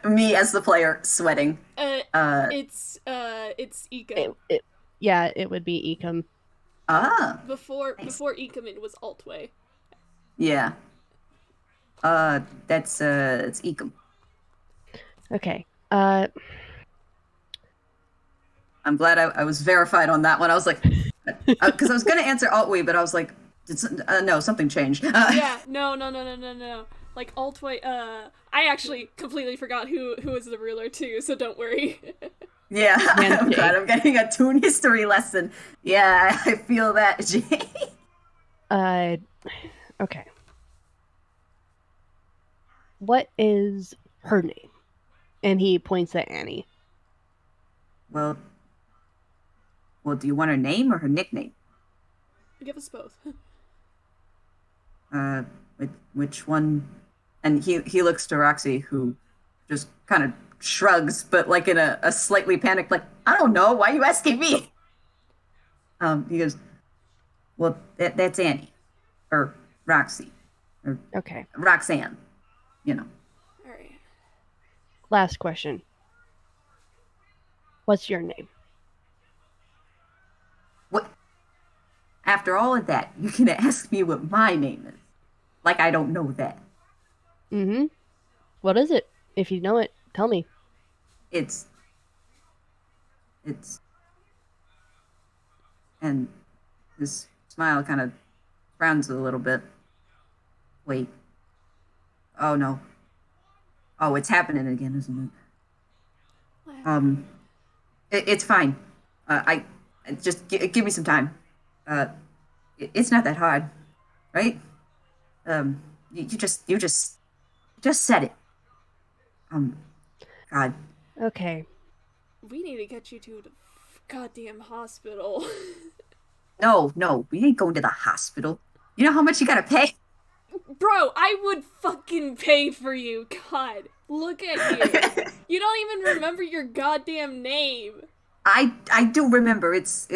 Me as the player sweating. Uh, Uh, it's It, Ecom. it, yeah, it would be Ecom. ah, nice. Before Ecom it was Altway. Yeah. That's it's Ecom. Okay. I'm glad I was verified on that one. I was like, because I was gonna answer Altway, but I was like, no, something changed. Yeah, no. Like Altway, I actually completely forgot who was the ruler too, so don't worry. Yeah, I'm glad handshake. I'm getting a Toon history lesson. Yeah, I feel that, Jay. Uh, okay. What is her name? And he points at Annie. Well, well, do you want her name or her nickname? Give us both. Uh, which one? And he looks to Roxy, who just kind of shrugs, but like in a slightly panicked, like, I don't know, why are you asking me? He goes, well, that's Annie, or Roxy, or Okay. Roxanne, you know. All right. Last question. What's your name? What? After all of that, you're gonna ask me what my name is? Like I don't know that. Mm-hmm. What is it? If you know it, tell me. It's it's and his smile kind of frowns a little bit. Wait. Oh no. Oh, it's happening again, isn't it? Laffy. Um, it's fine. I just give me some time. Uh, it's not that hard, right? You just said it. Um, God, Okay. We need to get you to the goddamn hospital. no, no, we ain't going to the hospital. You know how much you gotta pay? Bro, I would fucking pay for you. God, look at you. You don't even remember your goddamn name. I do remember. It's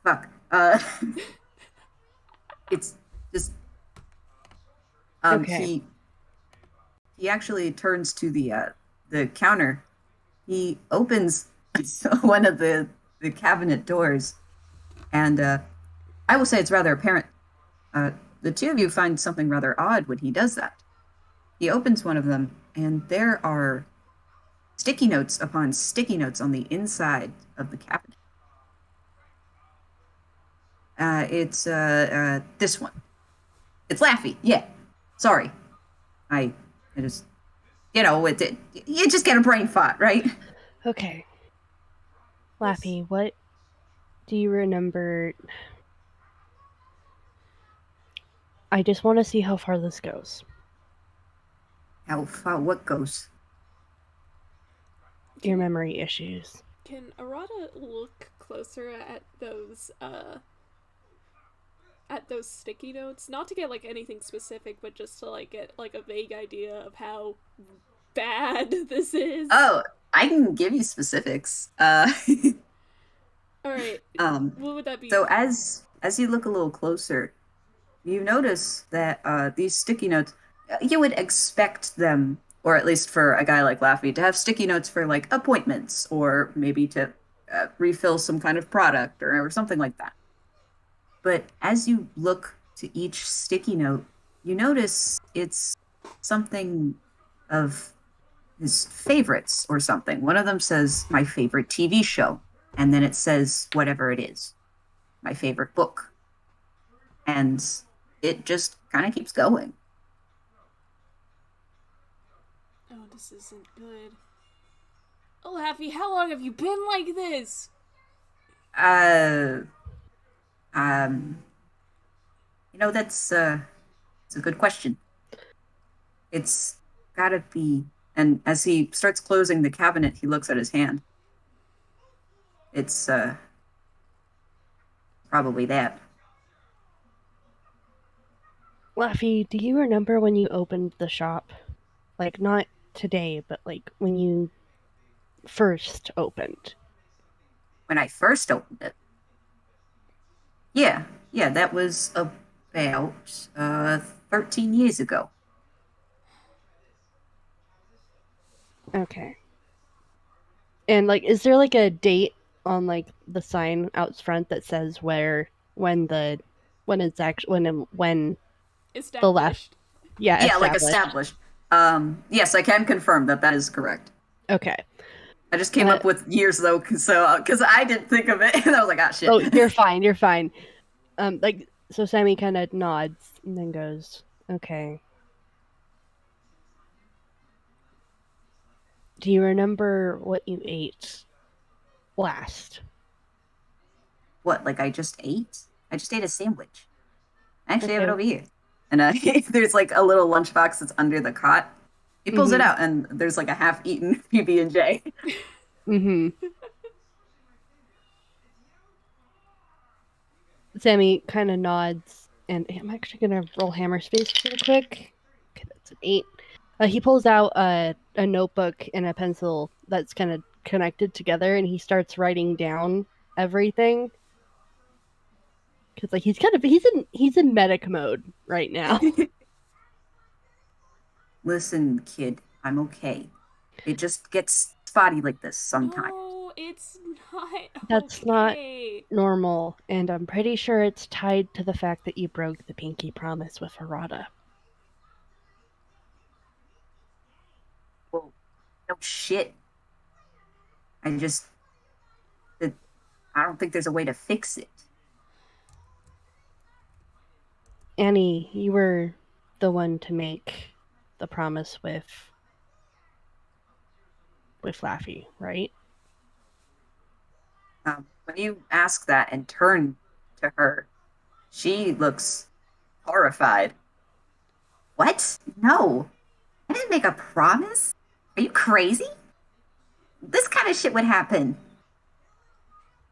fuck. It's just Okay. he actually turns to the counter. He opens one of the cabinet doors, and I will say it's rather apparent. Uh, the two of you find something rather odd when he does that. He opens one of them, and there are sticky notes upon sticky notes on the inside of the cabinet. It's this one. It's Laffy. Yeah. Sorry. I I just you just get a brain fart, right? Okay. This Lappy, what do you remember? I just want to see how far this goes. How far what goes? Your can memory issues. can Arata look closer at those sticky notes? Not to get like anything specific, but just to like get like a vague idea of how bad this is. Oh, I can give you specifics. All right, Um, what would that be? so as you look a little closer, you notice that these sticky notes, you would expect them, or at least for a guy like Laffy, to have sticky notes for like appointments or maybe to refill some kind of product or something like that. But as you look to each sticky note, you notice it's something of his favorites or something. One of them says, my favorite TV show. And then it says, whatever it is, my favorite book. And it just kind of keeps going. Oh, this isn't good. Oh, Laffy, how long have you been like this? Uh, um, that's it's a good question. It's gotta be. And as he starts closing the cabinet, he looks at his hand. It's probably that. Laffy, do you remember when you opened the shop? Like, not today, but like when you first opened. When I first opened it. Yeah, yeah, that was about 13 years ago. Okay. And like, is there like a date on like the sign out front that says when it's actually when the left Established. yeah Yeah, like established? established. Yes, I can confirm that that is correct. Okay. I just came Uh, up with years though, because I didn't think of it, and I was like, ah, shit. oh, you're fine. You're fine. Like so, Sammy kind of nods and then goes, "Okay. Do you remember what you ate last?" What? Like I just ate? I just ate a sandwich. I actually have it Okay. over here, and there's like a little lunchbox that's under the cot. He pulls it Mhm. out, and there's like a half-eaten PB and J. Mhm. Sammy kind of nods, and I'm actually gonna roll hammer space real quick. Okay, that's an 8. He pulls out a notebook and a pencil that's kind of connected together, and he starts writing down everything because like he's in medic mode right now. Listen, kid, I'm okay. It just gets spotty like this sometimes. No, it's not That's not okay. normal, and I'm pretty sure it's tied to the fact that you broke the pinky promise with Arata. Well, no shit. I just, it, I don't think there's a way to fix it. Annie, you were the one to make the promise with Laffy, right? When you ask that and turn to her, she looks horrified. What? No, I didn't make a promise. Are you crazy? This kind of shit would happen.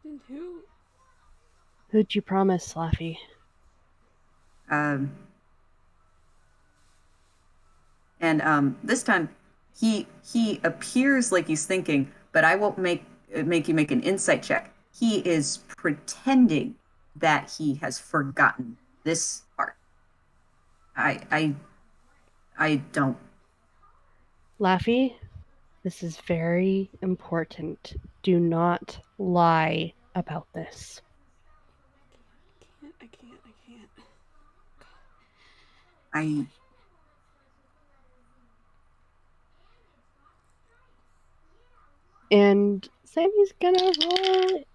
And who? Who'd you promise, Laffy? Um, and this time he appears like he's thinking, but I won't make you make an insight check. He is pretending that he has forgotten this part. I I I don't. Laffy, this is very important. Do not lie about this. I can't. I And Sammy's gonna roll it.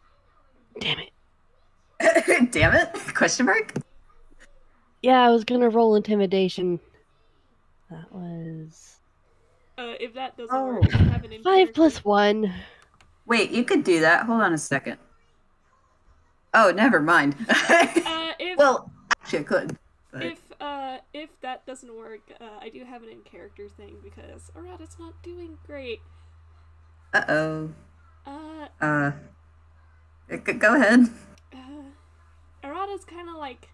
Damn it. damn it? Question mark. Yeah, I was gonna roll intimidation. That was If that doesn't Oh work, I have an in 5 character. plus 1. wait, you could do that. Hold on a second. Oh, never mind. If Well, actually, I could, but if that doesn't work, I do have an in character thing because Arata's not doing great. uh-oh. Uh, Uh, go ahead. Arata's kind of like,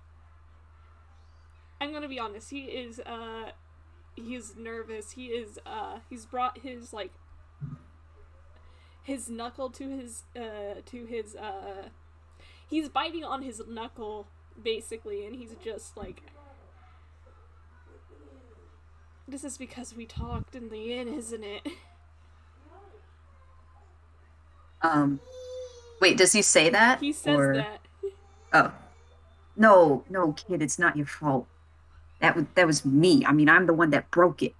I'm gonna be honest. He's nervous. He's brought his like his knuckle to his he's biting on his knuckle basically, and he's just like, this is because we talked in the inn, isn't it? Um, wait, does he say that He says or? that. Oh, no, no, kid, it's not your fault. That was me. I mean, I'm the one that broke it.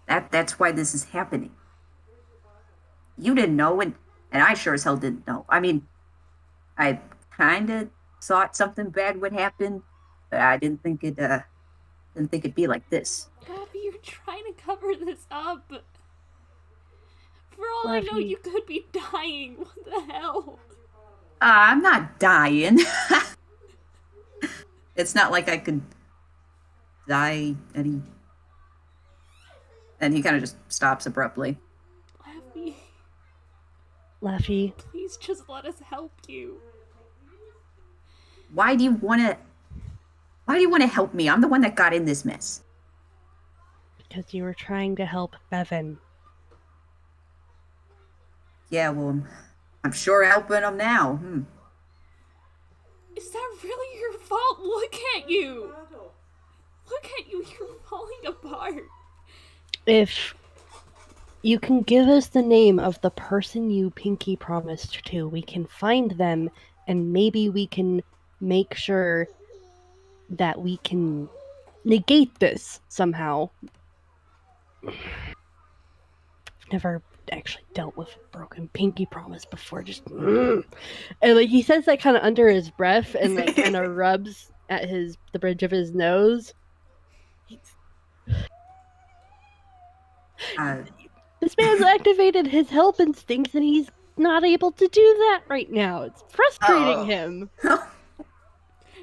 That's why this is happening. You didn't know, and I sure as hell didn't know. I mean, I kind of thought something bad would happen, but I didn't think it'd be like this. Laffy, you're trying to cover this up. For all I know, Laffy, you could be dying. What the hell? I'm not dying. It's not like I could die and he kind of just stops abruptly. Laffy, Laffy, please just let us help you. Why do you want to? Why do you want to help me? I'm the one that got in this mess. Because you were trying to help Bevan. Yeah, well, I'm sure helping them now. Is that really your fault? Look at you! Look at you, you're falling apart. If you can give us the name of the person you pinky promised to, we can find them and maybe we can make sure that we can negate this somehow. Never actually dealt with a broken pinky promise before. Just and like he says that kind of under his breath and like kind of rubs at his the bridge of his nose. uh, This man's activated his help instincts and he's not able to do that right now. It's frustrating oh. him.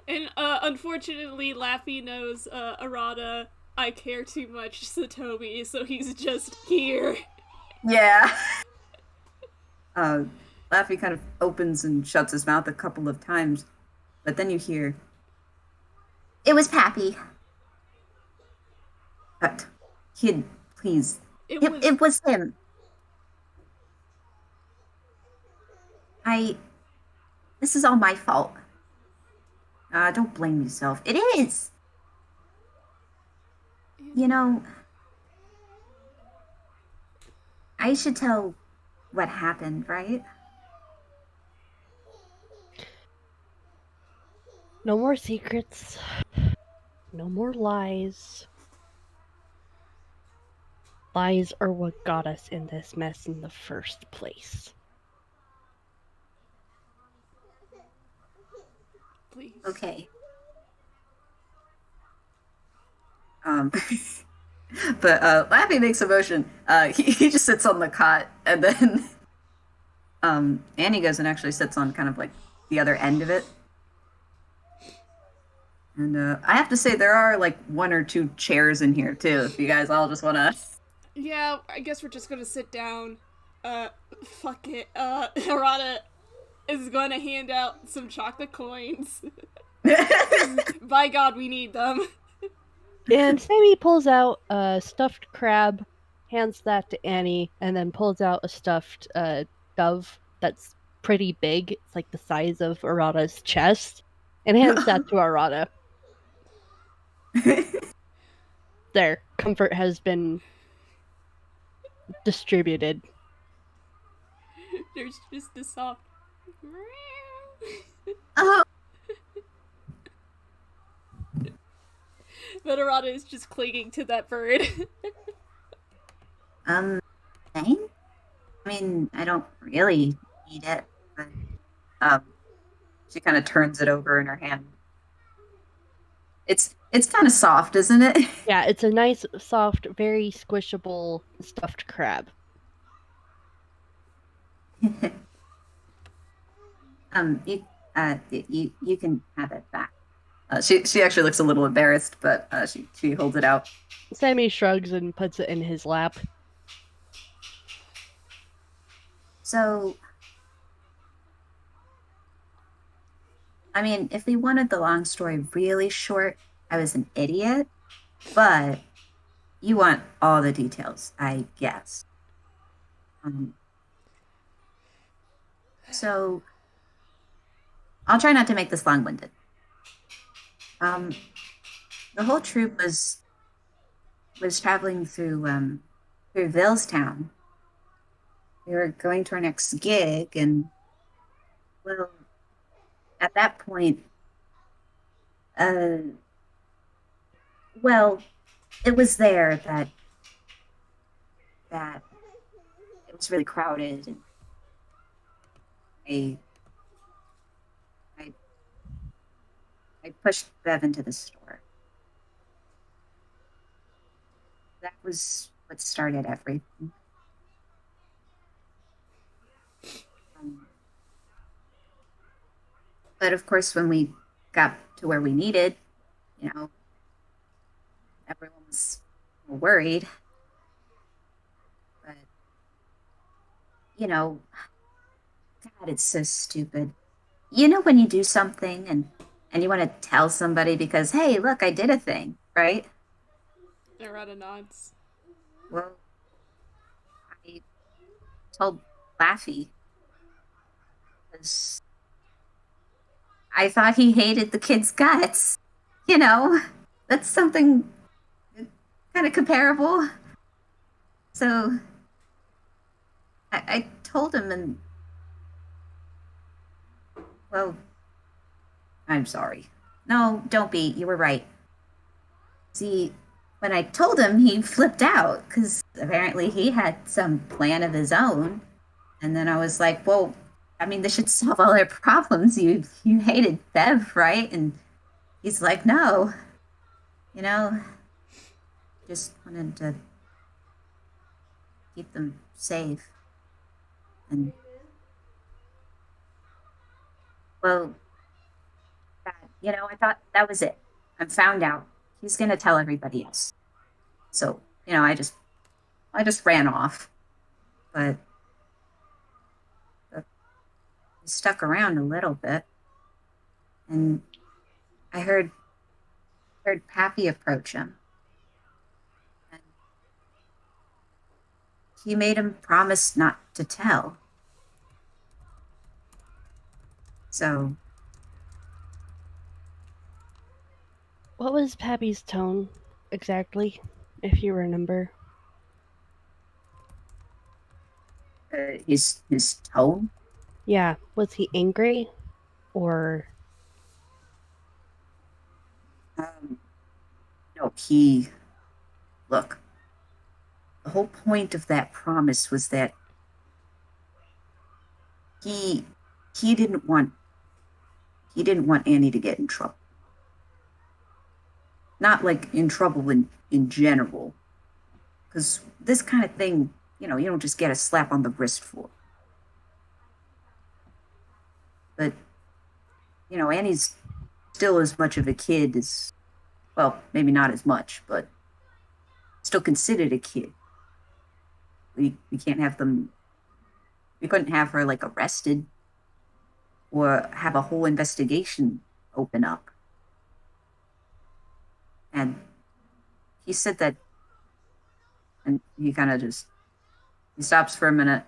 And unfortunately, Laffy knows Arata. I care too much, Satomi, so he's just here. Yeah. Uh, Laffy kind of opens and shuts his mouth a couple of times, but then you hear, "It was Pappy." Kid, please. It It, was. it was him. I. This is all my fault. Don't blame yourself. It is. You know, I should tell what happened, right? No more secrets. No more lies. Lies are what got us in this mess in the first place. Please. Okay. Um, but Lappy makes a motion. He just sits on the cot, and then Annie goes and actually sits on kind of like the other end of it. And I have to say, there are like one or two chairs in here too. If you guys all just want to. Yeah, I guess we're just gonna sit down. Uh, fuck it. Arata is gonna hand out some chocolate coins. By God, we need them. And Sammy pulls out a stuffed crab, hands that to Annie, and then pulls out a stuffed dove that's pretty big. It's like the size of Arata's chest, and hands that to Arata. There, comfort has been distributed. There's just a soft. Oh, But Arata is just clinging to that bird. um, thanks. I mean, I don't really need it, but um, she kind of turns it over in her hand. It's kind of soft, isn't it? Yeah, it's a nice, soft, very squishable stuffed crab. You you can have it back. She actually looks a little embarrassed, but she holds it out. Sammy shrugs and puts it in his lap. So, I mean, if we wanted the long story really short, I was an idiot, but you want all the details, I guess. Um, so I'll try not to make this long-winded. Um, the whole troop was traveling through Valestown. We were going to our next gig, and well, at that point, uh, well, it was there that it was really crowded, and I I I pushed Bev into the store. That was what started everything. Um, but of course, when we got to where we needed, you know, everyone was worried. But you know, God, it's so stupid. You know when you do something and and you want to tell somebody because, hey, look, I did a thing, right? Arata nods. Well, I told Laffy because I thought he hated the kid's guts. You know, that's something kind of comparable. So I told him, and well, I'm sorry. No, don't be. You were right. See, when I told him, he flipped out because apparently he had some plan of his own. And then I was like, well, I mean, this should solve all our problems. You hated Bev, right? And he's like, no, you know, just wanted to keep them safe. And well, I thought that was it. I found out. He's gonna tell everybody else. So, I just ran off. But he stuck around a little bit, and I heard Pappy approach him, and he made him promise not to tell. So What was Pappy's tone exactly, if you remember? his tone, Yeah, was he angry or um, no, he look. The whole point of that promise was that he he didn't want he didn't want Annie to get in trouble. Not like in trouble in general, because this kind of thing, you don't just get a slap on the wrist for. But Annie's still as much of a kid as, well, maybe not as much, but still considered a kid. We can't have them. We couldn't have her like arrested or have a whole investigation open up. And he said that, and he kind of just he stops for a minute,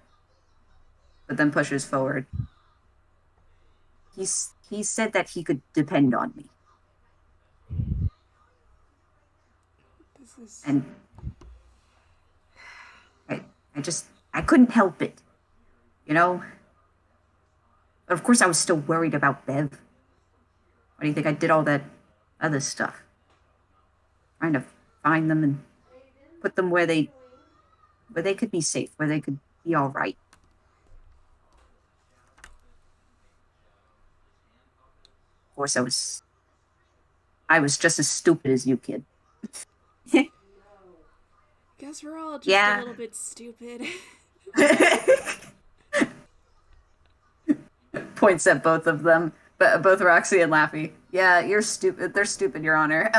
but then pushes forward. He said that he could depend on me, This is. and I I couldn't help it, you know. But of course, I was still worried about Bev. Why do you think I did all that other stuff? Trying to find them and put them where they could be safe, where they could be all right. Of course, I was just as stupid as you, kid. Guess we're all just a Yeah. little bit stupid. Points at both of them, but both Roxy and Laffy. Yeah, you're stupid. They're stupid, Your Honor.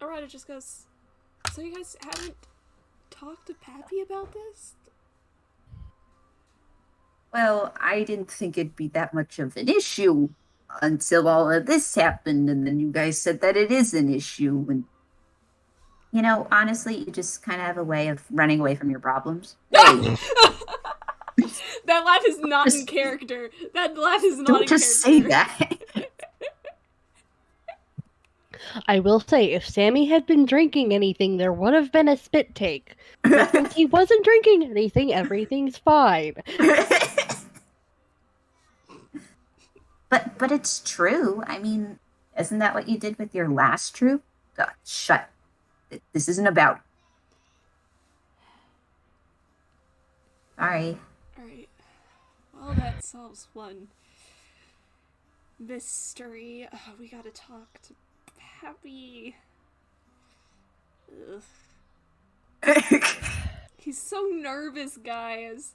Arata just goes, so you guys haven't talked to Pappy about this? Well, I didn't think it'd be that much of an issue until all of this happened, and then you guys said that it is an issue. And honestly, you just kind of have a way of running away from your problems. Hey, That laugh is not in just character. That laugh is not don't in just say character. that. I will say, if Sammy had been drinking anything, there would have been a spit take. But since he wasn't drinking anything, everything's fine. But it's true. I mean, isn't that what you did with your last troop? Shut. This isn't about. Sorry. Alright. Well, that solves one mystery. We gotta talk to Pappy. Ugh. He's so nervous, guys.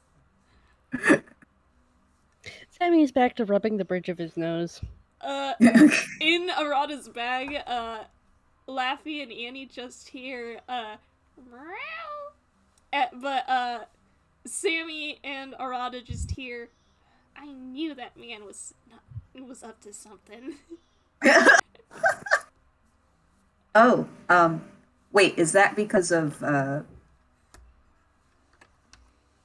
Sammy's back to rubbing the bridge of his nose. In Arata's bag, Laffy and Annie just hear, meow. But, Sammy and Arata just hear, I knew that man was up to something. Oh, wait, is that because of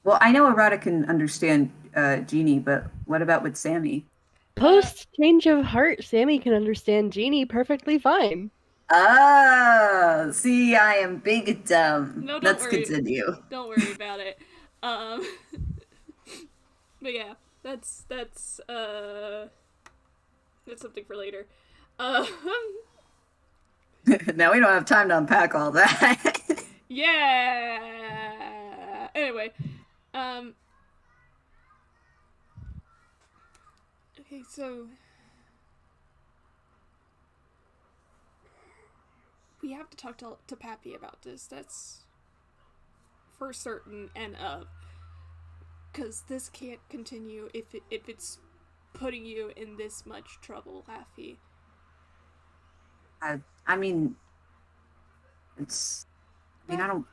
well, I know Arata can understand Genie, but what about with Sammy? Uh, Post change of heart, Sammy can understand Genie perfectly fine. Oh, see, I am big dumb. no, don't Let's worry. continue. Don't worry about it. Um, but yeah, that's something for later. Um, Now we don't have time to unpack all that. yeah. Anyway, um, okay, so we have to talk to Pappy about this. That's for certain, and because this can't continue if it's putting you in this much trouble, Laffy. I mean, it's. I mean, I Laff- don't.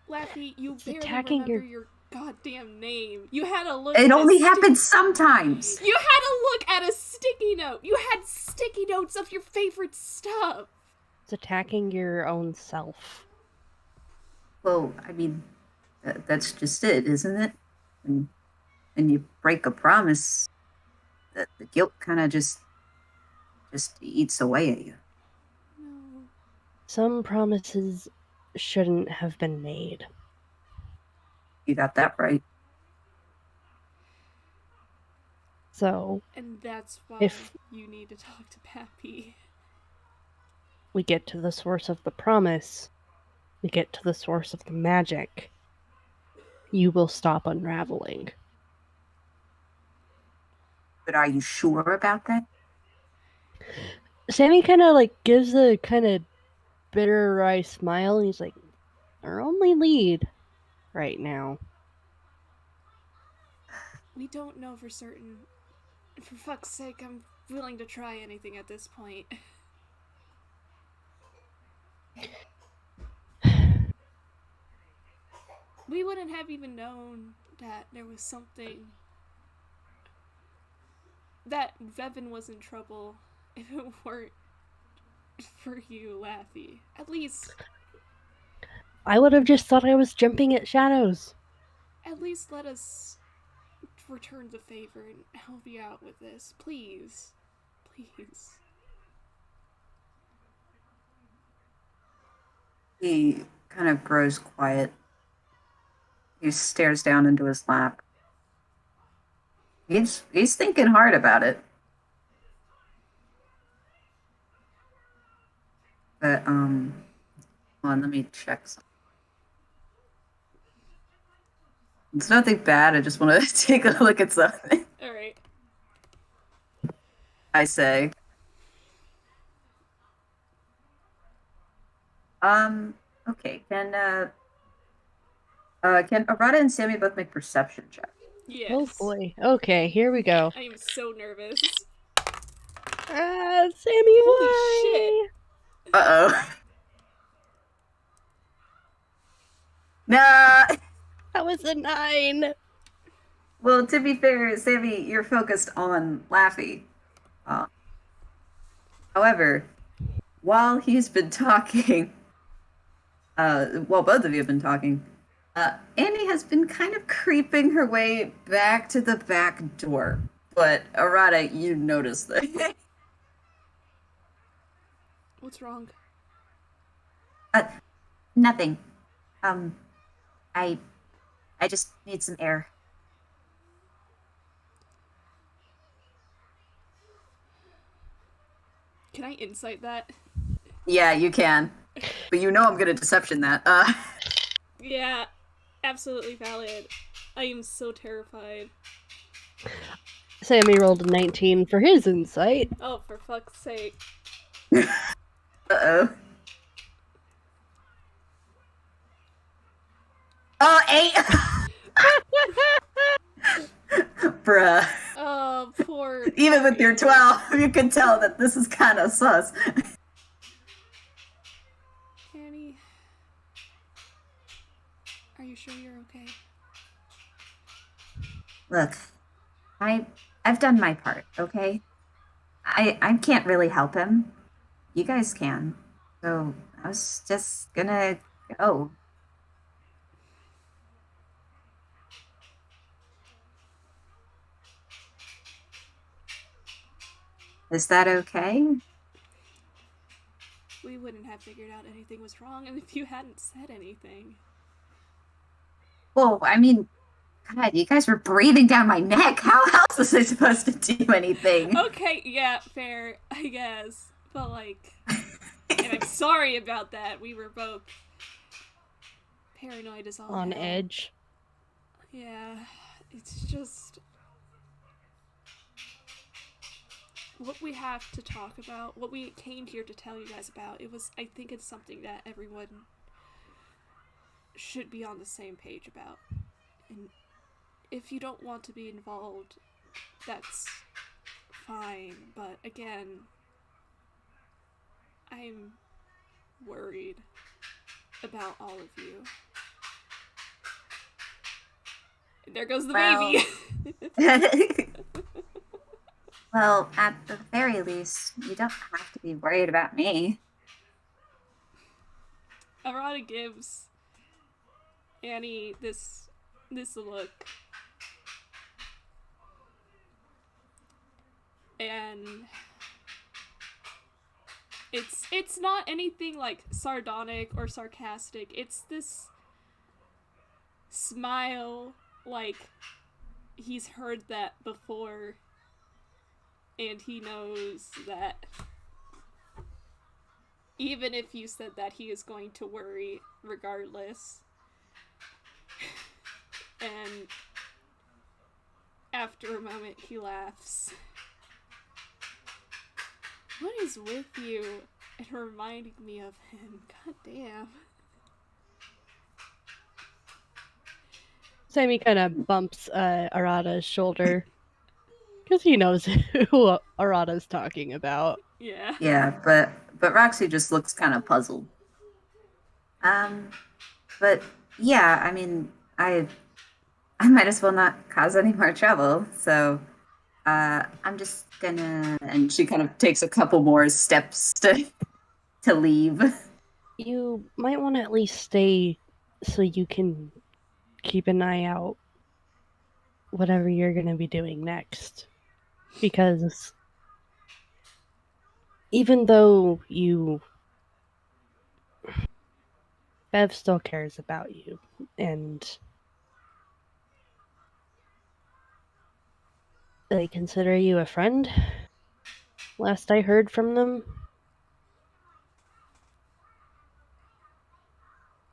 Laffy, you It's barely attacking remember your. your goddamn name. You had a look It at a only happens sometimes. You had a look at a sticky note. You had sticky notes of your favorite stuff. It's attacking your own self. Well, I mean, that's just it, isn't it? And you break a promise, the guilt kind of just eats away at you. No. Some promises shouldn't have been made. You got that right. So, And that's why if you need to talk to Pappy. we get to the source of the promise, we get to the source of the magic, you will stop unraveling. But are you sure about that? Sammy kind of like gives a kind of bitter wry smile and he's like, our only lead right now. We don't know for certain. For fuck's sake, I'm willing to try anything at this point. We wouldn't have even known that there was something. That Vevin was in trouble if it weren't for you, Laffy. At least I would have just thought I was jumping at shadows. let us return the favor and help you out with this. Please. Please. He kind of grows quiet. He stares down into his lap. He's thinking hard about it. But hold on, let me check something. It's nothing bad. I just want to take a look at something. Alright. I say. Okay. Can Arata and Sammy both make perception checks? Yes. Oh boy. Okay, here we go. I am so nervous. Sammy, Holy why? shit. Uh-oh. Nah. That was a 9. Well, to be fair, Sammy, you're focused on Laffy. However, while he's been talking, while both of you have been talking, Annie has been kind of creeping her way back to the back door. But Arata, you notice that. What's wrong? uh, Nothing. Um, I I just need some air. Can I insight that? Yeah, you can. But you know I'm good at deception that. Yeah, absolutely valid. I am so terrified. Sammy rolled a 19 for his insight. Oh, for fuck's sake. Uh-oh. Oh, 8! Bruh. Oh, poor. Even with your 12, you can tell that this is kind of sus. Annie. Are you sure you're okay? Look, I I've done my part, okay? I can't really help him. You guys can. So I was just gonna go. Is that okay? We wouldn't have figured out anything was wrong if you hadn't said anything. Well, I mean, God, you guys were breathing down my neck. How else was I supposed to do anything? Okay, yeah, fair, I guess. But, like, and I'm sorry about that. We were both paranoid as all On hell. edge. Yeah, it's just what we have to talk about, what we came here to tell you guys about. I think it's something that everyone should be on the same page about. And if you don't want to be involved, that's fine. But again, I'm worried about all of you. There goes the Well, baby. well, at the very least, you don't have to be worried about me. Arata gives Annie this look, and it's not anything like sardonic or sarcastic. It's this smile like he's heard that before, and he knows that even if you said that, he is going to worry regardless. And after a moment, he laughs. What is with you? And reminding me of him. God damn. Sammy kind of bumps Arata's shoulder because he knows who Arata's talking about. Yeah. Yeah, but Roxy just looks kind of puzzled. Um, but yeah, I mean, I might as well not cause any more trouble. So I'm just gonna, and she kind of takes a couple more steps to leave. You might want to at least stay so you can keep an eye out whatever you're going to be doing next. Because even though Bev still cares about you, and they consider you a friend, last I heard from them.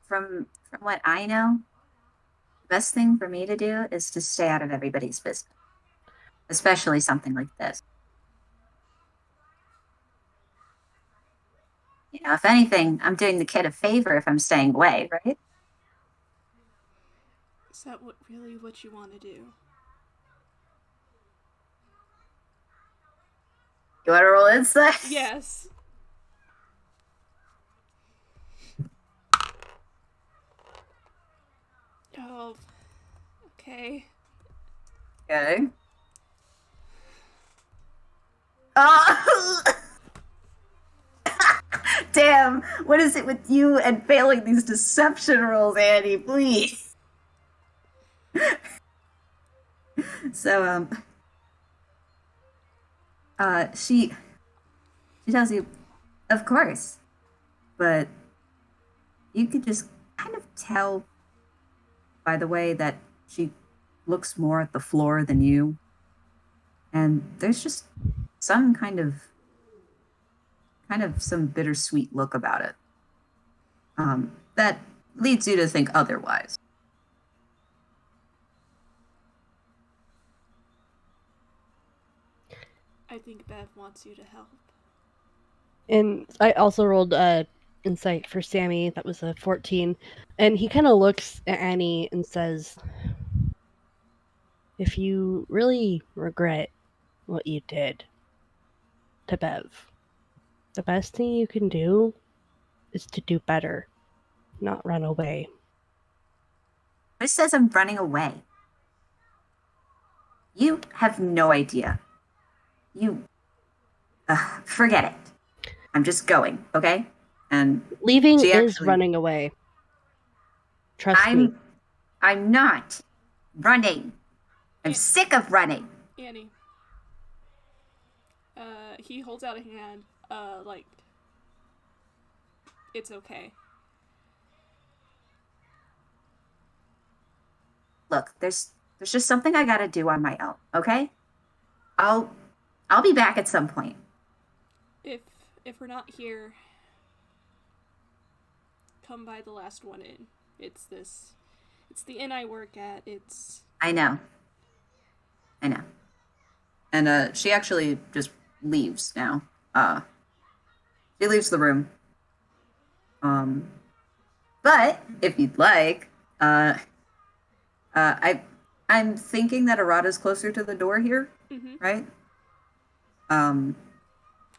From what I know, the best thing for me to do is to stay out of everybody's business, especially something like this. You know, if anything, I'm doing the kid a favor if I'm staying away, right? Is that really what you want to do? You want to roll insight? Yes. Oh, okay. Okay. Oh, damn! What is it with you and failing these deception rolls, Annie? Please. So, she tells you, of course, but you could just kind of tell by the way that she looks more at the floor than you, and there's just some kind of some bittersweet look about it. That leads you to think otherwise. I think Bev wants you to help. And I also rolled insight for Sammy. That was a 14. And he kind of looks at Annie and says, if you really regret what you did to Bev, the best thing you can do is to do better, not run away. Who says I'm running away? You have no idea. You forget it. I'm just going, okay? And Leaving she is actually, running away. Trust me. I'm, I'm not running. I'm A- sick of running. Annie. He holds out a hand. Like it's okay. Look, there's just something I gotta do on my own, okay? I'll, I'll be back at some point. If if we're not here, come by the last one in. It's this. It's the inn I work at. It's I know, I know. And she actually just leaves now. She leaves the room. Um, but if you'd like, uh, I I'm thinking that Arata's closer to the door here, mm-hmm. right? Um,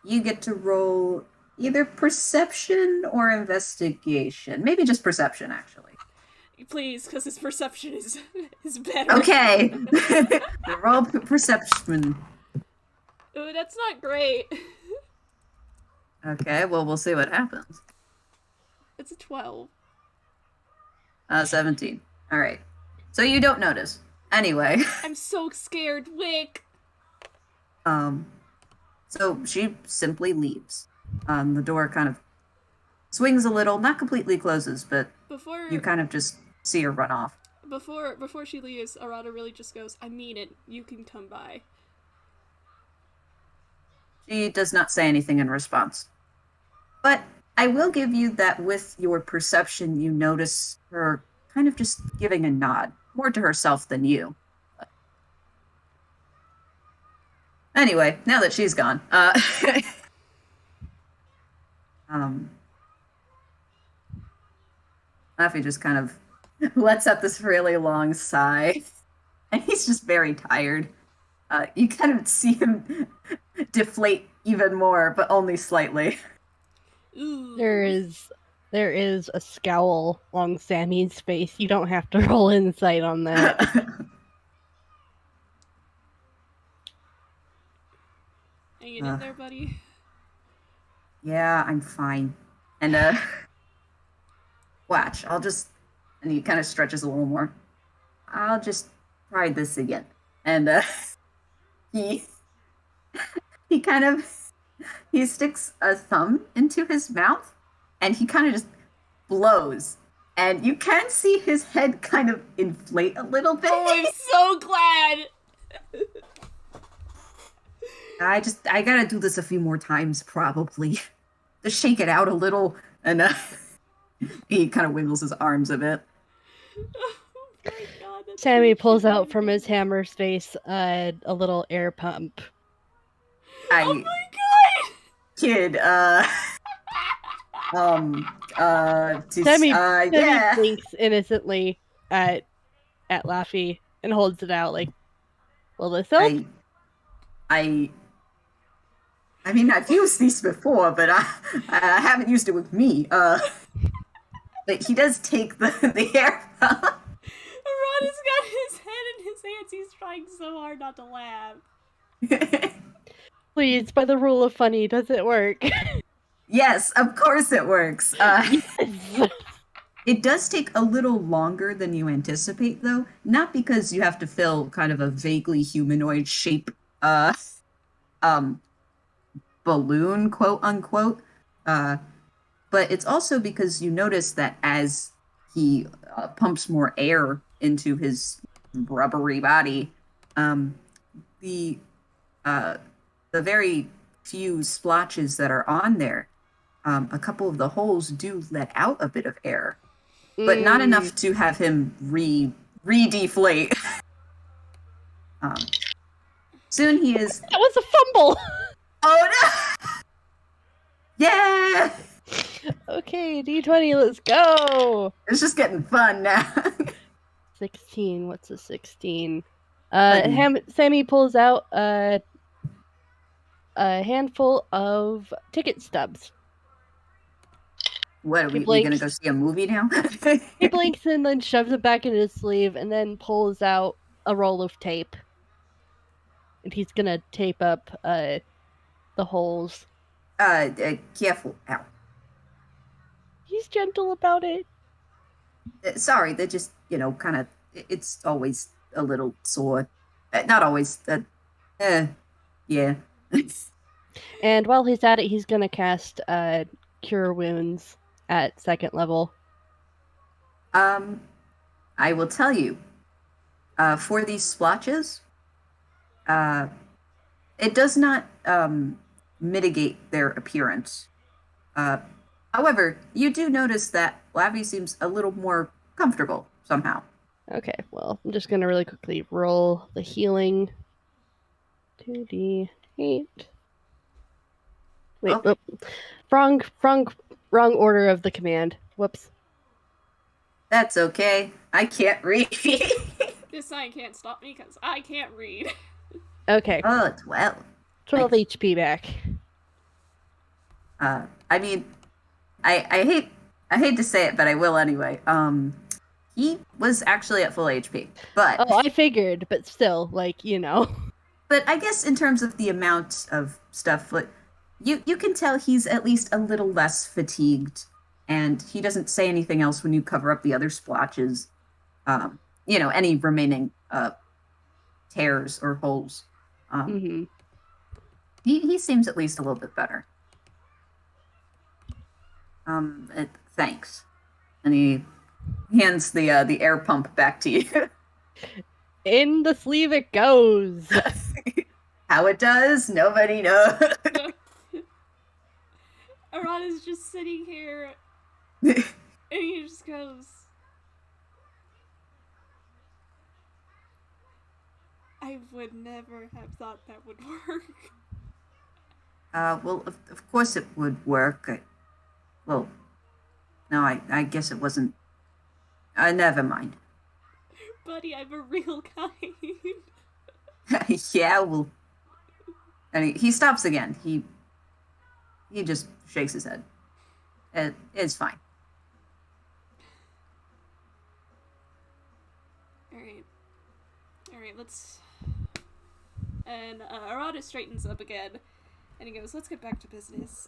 you get to roll either perception or investigation. Maybe just perception, actually. Please, because his perception is better. Okay, roll perception. Ooh, that's not great. Okay, well we'll see what happens. It's a 12. 17. All right. So you don't notice. Anyway, I'm so scared, Wick. um, so she simply leaves. The door kind of swings a little, not completely closes, but you Before kind of just see her run off. before she leaves, Arata really just goes, "I mean it. You can come by." She does not say anything in response. But I will give you that with your perception, you notice her kind of just giving a nod, more to herself than you. Anyway, now that she's gone, um, Laffy just kind of lets out this really long sigh, and he's just very tired. You kind of see him deflate even more, but only slightly. Ooh. There is a scowl on Sammy's face. You don't have to roll insight on that. Hanging in there, buddy. Yeah, I'm fine. And watch, I'll just and he kind of stretches a little more. I'll just try this again. And he he kind of he sticks a thumb into his mouth and he kind of just blows. And you can see his head kind of inflate a little bit. Oh, I'm so glad. I gotta do this a few more times probably. Just shake it out a little and he kind of wiggles his arms a bit. Oh my god, that's Sammy so pulls out cute. from his hammer space a little air pump. Oh I my god! kid, Sammy yeah. blinks innocently at Laffy and holds it out like, will this help? I I mean, I've used these before, but I haven't used it with me. But he does take the air. Arata's got his head in his hands. He's trying so hard not to laugh. Please, by the rule of funny, does it work? Yes, of course it works. Yes. It does take a little longer than you anticipate, though. Not because you have to fill kind of a vaguely humanoid shape, um, balloon, quote unquote. Uh, but it's also because you notice that as he pumps more air into his rubbery body, um, the uh, the very few splotches that are on there, a couple of the holes do let out a bit of air, but not enough to have him re deflate. um, soon he is. That was a fumble. Oh no! Yeah, Okay, D20, let's go. it's just getting fun now. 16. What's a 16? Button. Sammy pulls out a handful of ticket stubs. What are He we gonna blinks. go see a movie now? He blinks and then shoves it back in his sleeve and then pulls out a roll of tape. and he's gonna tape up the holes. Careful. Ow. He's gentle about it. Sorry, they just, kind of, it's always a little sore. Not always. Eh, yeah. And while he's at it, he's gonna cast Cure Wounds at second level. um, I will tell you, for these splotches, uh, it does not mitigate their appearance. Uh, However, you do notice that Laffy seems a little more comfortable somehow. Okay, well, I'm just gonna really quickly roll the healing. 2d8. Wait, Oh, oh, wrong order of the command. Whoops. that's okay. I can't read. This sign can't stop me because I can't read. Okay, Oh, 12. 12 Nice. HP back. I mean, I hate to say it, but I will anyway. He was actually at full HP, but Oh, I figured, but still, but I guess in terms of the amount of stuff, like you can tell he's at least a little less fatigued, and he doesn't say anything else when you cover up the other splotches. Any remaining tears or holes. Um, Mm-hmm. he seems at least a little bit better. Thanks, and he hands the air pump back to you. In the sleeve it goes. How it does, nobody knows. Arata's just sitting here and he just goes, I would never have thought that would work. Well, of course it would work. Well, no, I guess it wasn't. Never mind. Buddy, I'm a real guy. Yeah, well, and he stops again. He just shakes his head. It's fine. Alright, let's. And Arata straightens up again, and he goes, let's get back to business.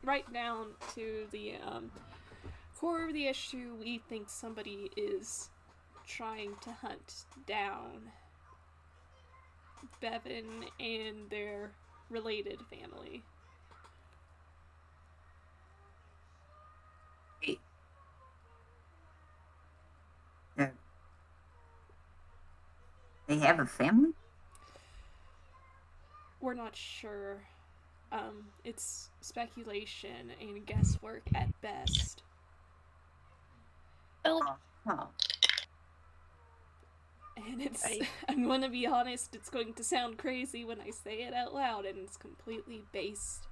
Right down to the core of the issue, we think somebody is trying to hunt down Bevan and their related family. Wait. They're- They have a family? We're not sure. It's speculation and guesswork at best. Oh, Oh. And I'm gonna be honest, it's going to sound crazy when I say it out loud, and it's completely based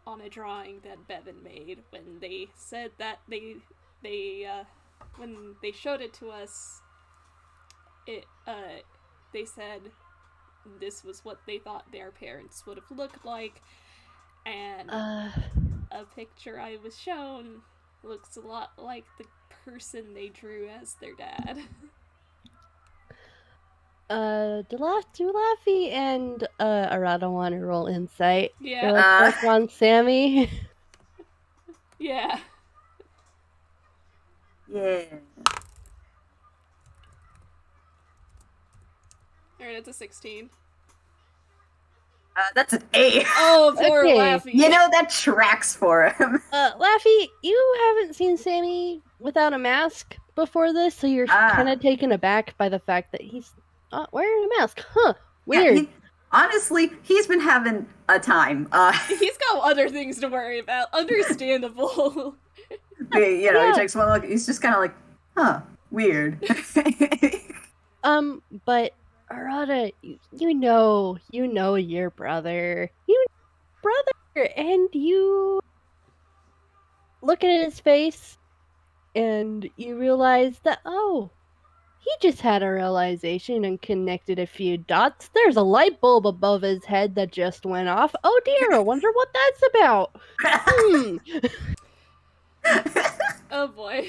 on a drawing that Bevan made when they said that when they showed it to us, they said this was what they thought their parents would have looked like, and a picture I was shown looks a lot like the person they drew as their dad. do Laffy and Arata want to roll insight? Yeah. Real quick on Sammy. Yeah. Yeah. Alright, that's a 16. That's an 8. Oh, poor Okay. Laffy. That tracks for him. Laffy, you haven't seen Sammy without a mask before this, so you're kind of taken aback by the fact that he's not wearing a mask. Huh? Weird. Yeah, honestly, he's been having a time. He's got other things to worry about. Understandable. He takes one look. He's just kind of like, huh, weird. But Arata, you know your brother. And you look at his face, and you realize that, oh, he just had a realization and connected a few dots. There's a light bulb above his head that just went off. Oh dear, I wonder what that's about. Oh boy.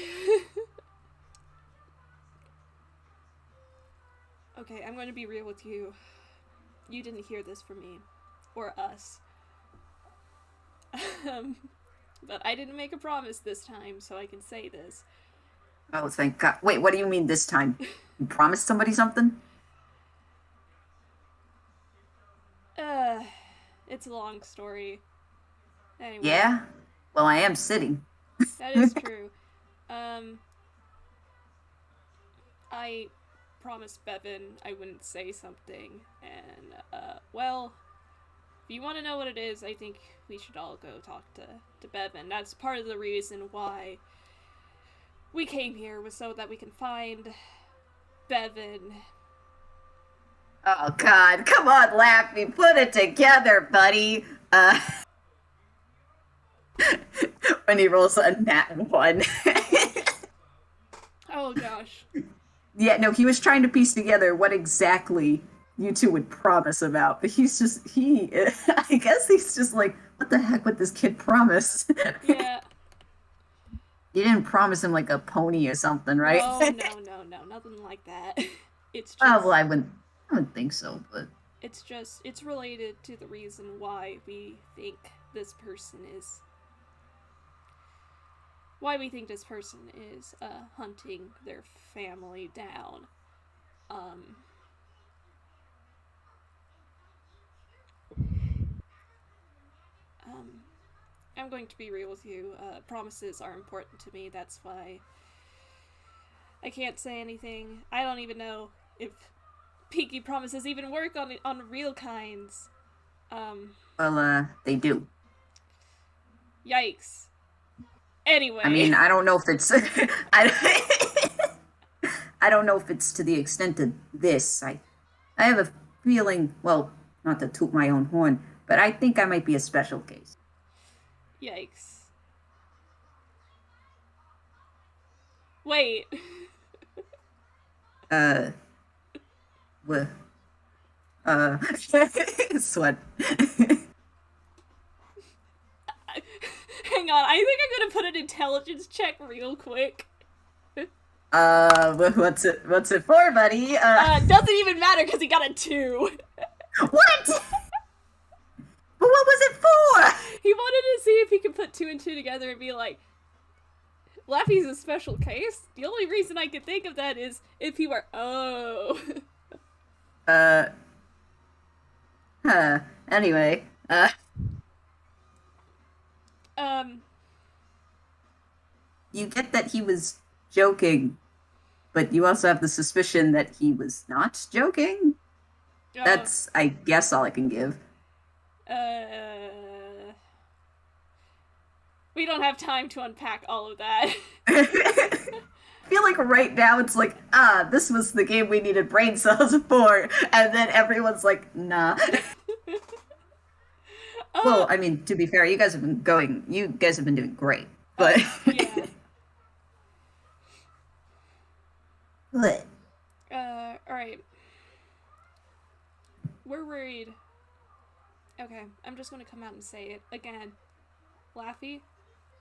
Okay, I'm going to be real with you. You didn't hear this from me. Or us. um, but I didn't make a promise this time, so I can say this. Oh, thank God. Wait, what do you mean this time? You promised somebody something? Uh, it's a long story. Anyway, Yeah? Well, I am sitting. that is true. Um, I promised Bevan I wouldn't say something, and, well, if you want to know what it is, I think we should all go talk to Bevan. That's part of the reason why we came here, was so that we can find Bevan. Oh, God. Come on, Laffy. Put it together, buddy. When he rolls a nat one. Oh gosh. Yeah, no, he was trying to piece together what exactly you two would promise about. But I guess he's just like, what the heck would this kid promise? Yeah. You didn't promise him like a pony or something, right? No, no, no, no, nothing like that. It's Oh, well, just, I wouldn't think so, but it's related to the reason why we think this person is, hunting their family down. Um, um, I'm going to be real with you. Promises are important to me. That's why I can't say anything. I don't even know if pinky promises even work on real kinds. Um, they do. Yikes. I Anyway, mean, I don't know if it's I don't know if it's to the extent of this. I have a feeling, well, not to toot my own horn, but I think I might be a special case. yikes. Wait. Uh, what? Sweat. Hang on, I think I'm gonna put an intelligence check real quick. What's it for, buddy? Doesn't even matter because he got a 2. What? But what was it for? He wanted to see if he could put 2 and 2 together and be like, Laffy's a special case. The only reason I could think of that is if he were, oh. Uh, huh. Anyway, um, you get that he was joking, but you also have the suspicion that he was not joking. uh, That's, I guess, all I can give. uh, we don't have time to unpack all of that. I feel like right now it's like, this was the game we needed brain cells for, and then everyone's like, nah. Well, I mean, to be fair, you guys have been doing great, but yeah. what? Alright. We're worried. Okay, I'm just gonna come out and say it again. Laffy,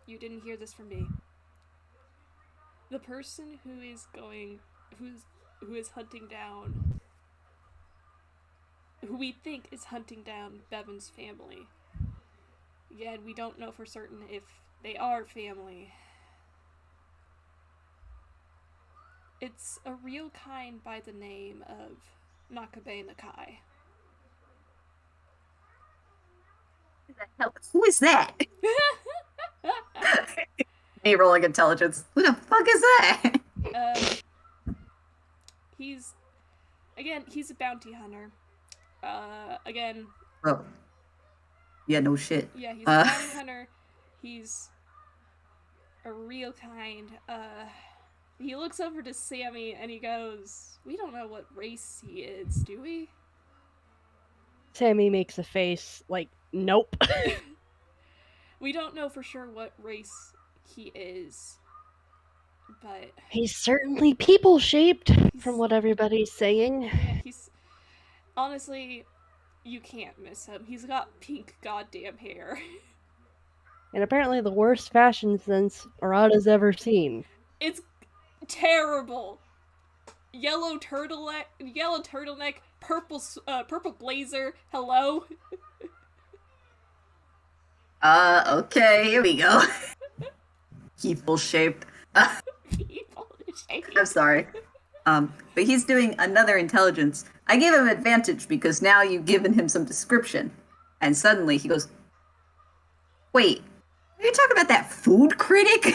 you didn't hear this from me. The person who is hunting down, who we think is hunting down Bevan's family. Again, we don't know for certain if they are family. It's a real kind by the name of Nakabe Nakai. Who is that? Me rolling intelligence. Who the fuck is that? He's he's a bounty hunter. Again, Oh, yeah, no shit. yeah, he's a bounty hunter. He's a real kind. He looks over to Sammy and he goes, "We don't know what race he is, do we?" Sammy makes a face like, nope. We don't know for sure what race he is, but He's certainly people shaped, from what everybody's saying. yeah, he's honestly, you can't miss him. He's got pink goddamn hair. And apparently the worst fashion sense Arata's ever seen. It's terrible. yellow turtleneck, purple blazer. Hello. Okay, here we go. People shaped. People shaped. I'm sorry. But he's doing another intelligence. I gave him advantage because now you've given him some description. And suddenly he goes, wait, are you talking about that food critic?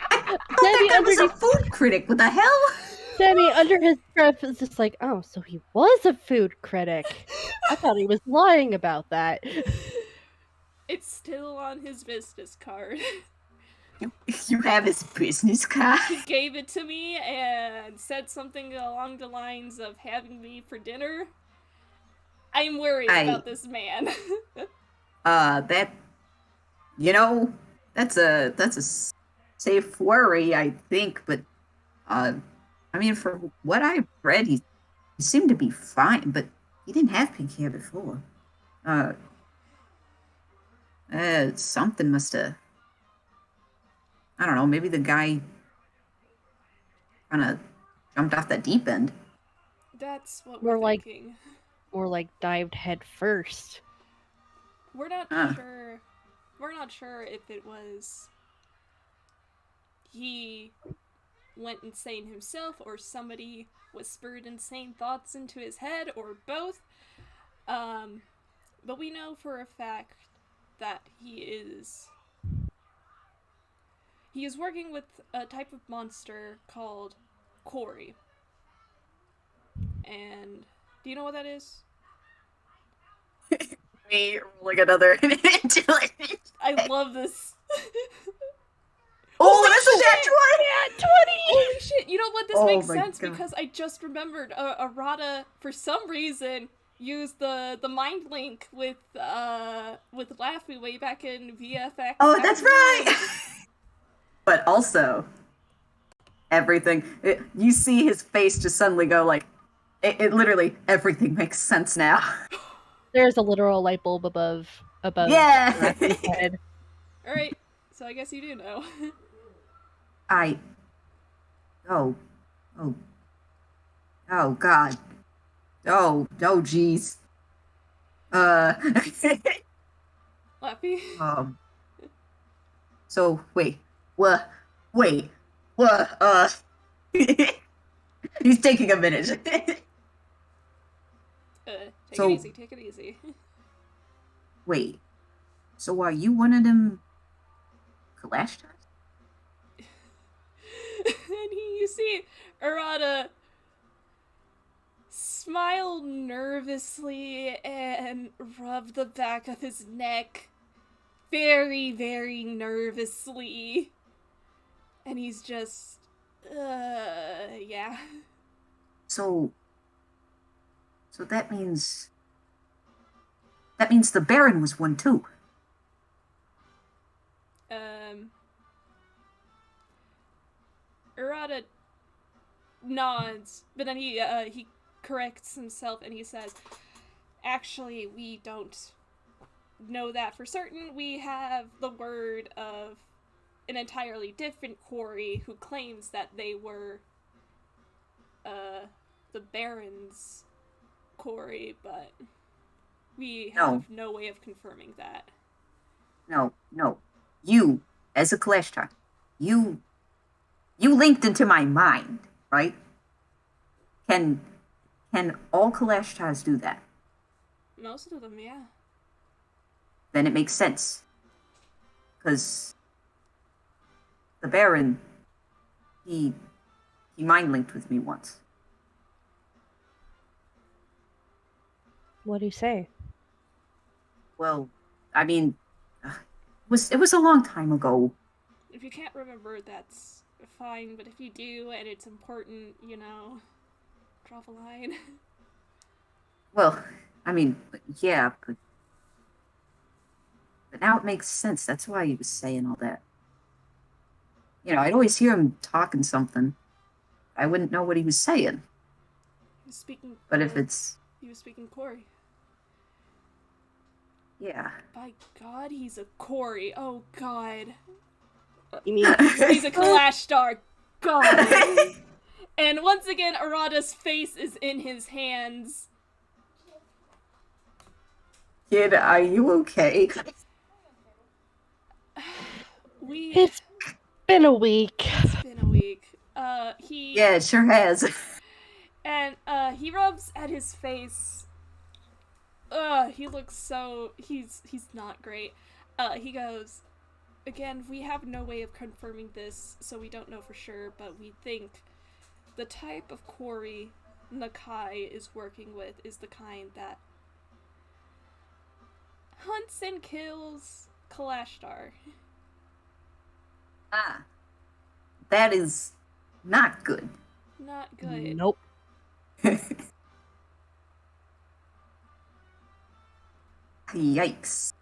I thought that Sammy guy was a underneath food critic. What the hell? Sammy under his breath is just like, oh, so he was a food critic. I thought he was lying about that. It's still on his business card. You have his business card? He gave it to me and said something along the lines of having me for dinner. I'm worried about this man. That, you know, that's a safe worry, I think, but, I mean, for what I read, he seemed to be fine, but he didn't have pink hair before. Something must have, I don't know, maybe the guy kind of jumped off the deep end. That's what More we're like- thinking. Or like dived head first. We're not sure. We're not sure if it was he went insane himself or somebody whispered insane thoughts into his head or both. But we know for a fact that he is working with a type of monster called Cory. And do you know what that is? Me rolling another intelligence. I love this. Oh, that's a nat 20! Yeah, 20! Holy shit, you know what? This Oh makes my sense God. because I just remembered Arata, for some reason, used the mind link with Laffy way back in VFX. Oh, that's right! But also, you see his face just suddenly go like, it literally, everything makes sense now. There's a literal light bulb above Yeah! Laffy's head. Alright, so I guess you do know. Oh, oh, oh, God. Oh, jeez. Laffy? So, wait, wait, he's taking a minute. Take it easy. Wait, so are you one of them Clash types? And you see Arata smile nervously and rub the back of his neck very, very nervously. And he's just, yeah. So that means the Baron was one too. Arata nods, but then he corrects himself and he says, actually, we don't know that for certain. We have the word of an entirely different Cory who claims that they were the Baron's Cory, but we have no way of confirming that. No. You, as a Clash type, you linked into my mind, right? Can all Clash ties do that? Most of them, yeah. Then it makes sense. Because the Baron, he mind linked with me once. What do you say? Well, I mean, it was a long time ago. If you can't remember, that's fine, but if you do and it's important, draw the line. Well, I mean, yeah, but now it makes sense. That's why he was saying all that. I'd always hear him talking something. I wouldn't know what he was saying. He was speaking. But if it's... He was speaking Cory. Yeah. By God, he's a Cory. Oh God. You mean He's a Clash Star. God. And once again, Arata's face is in his hands. Kid, are you okay? We. It's been a week. It's been a week. He. Yeah, it sure has. And, he rubs at his face. He looks so. He's not great. He goes, again, we have no way of confirming this, so we don't know for sure, but we think the type of quarry Nakai is working with is the kind that hunts and kills Kalashtar. Ah, that is not good. Not good. Nope. Yikes.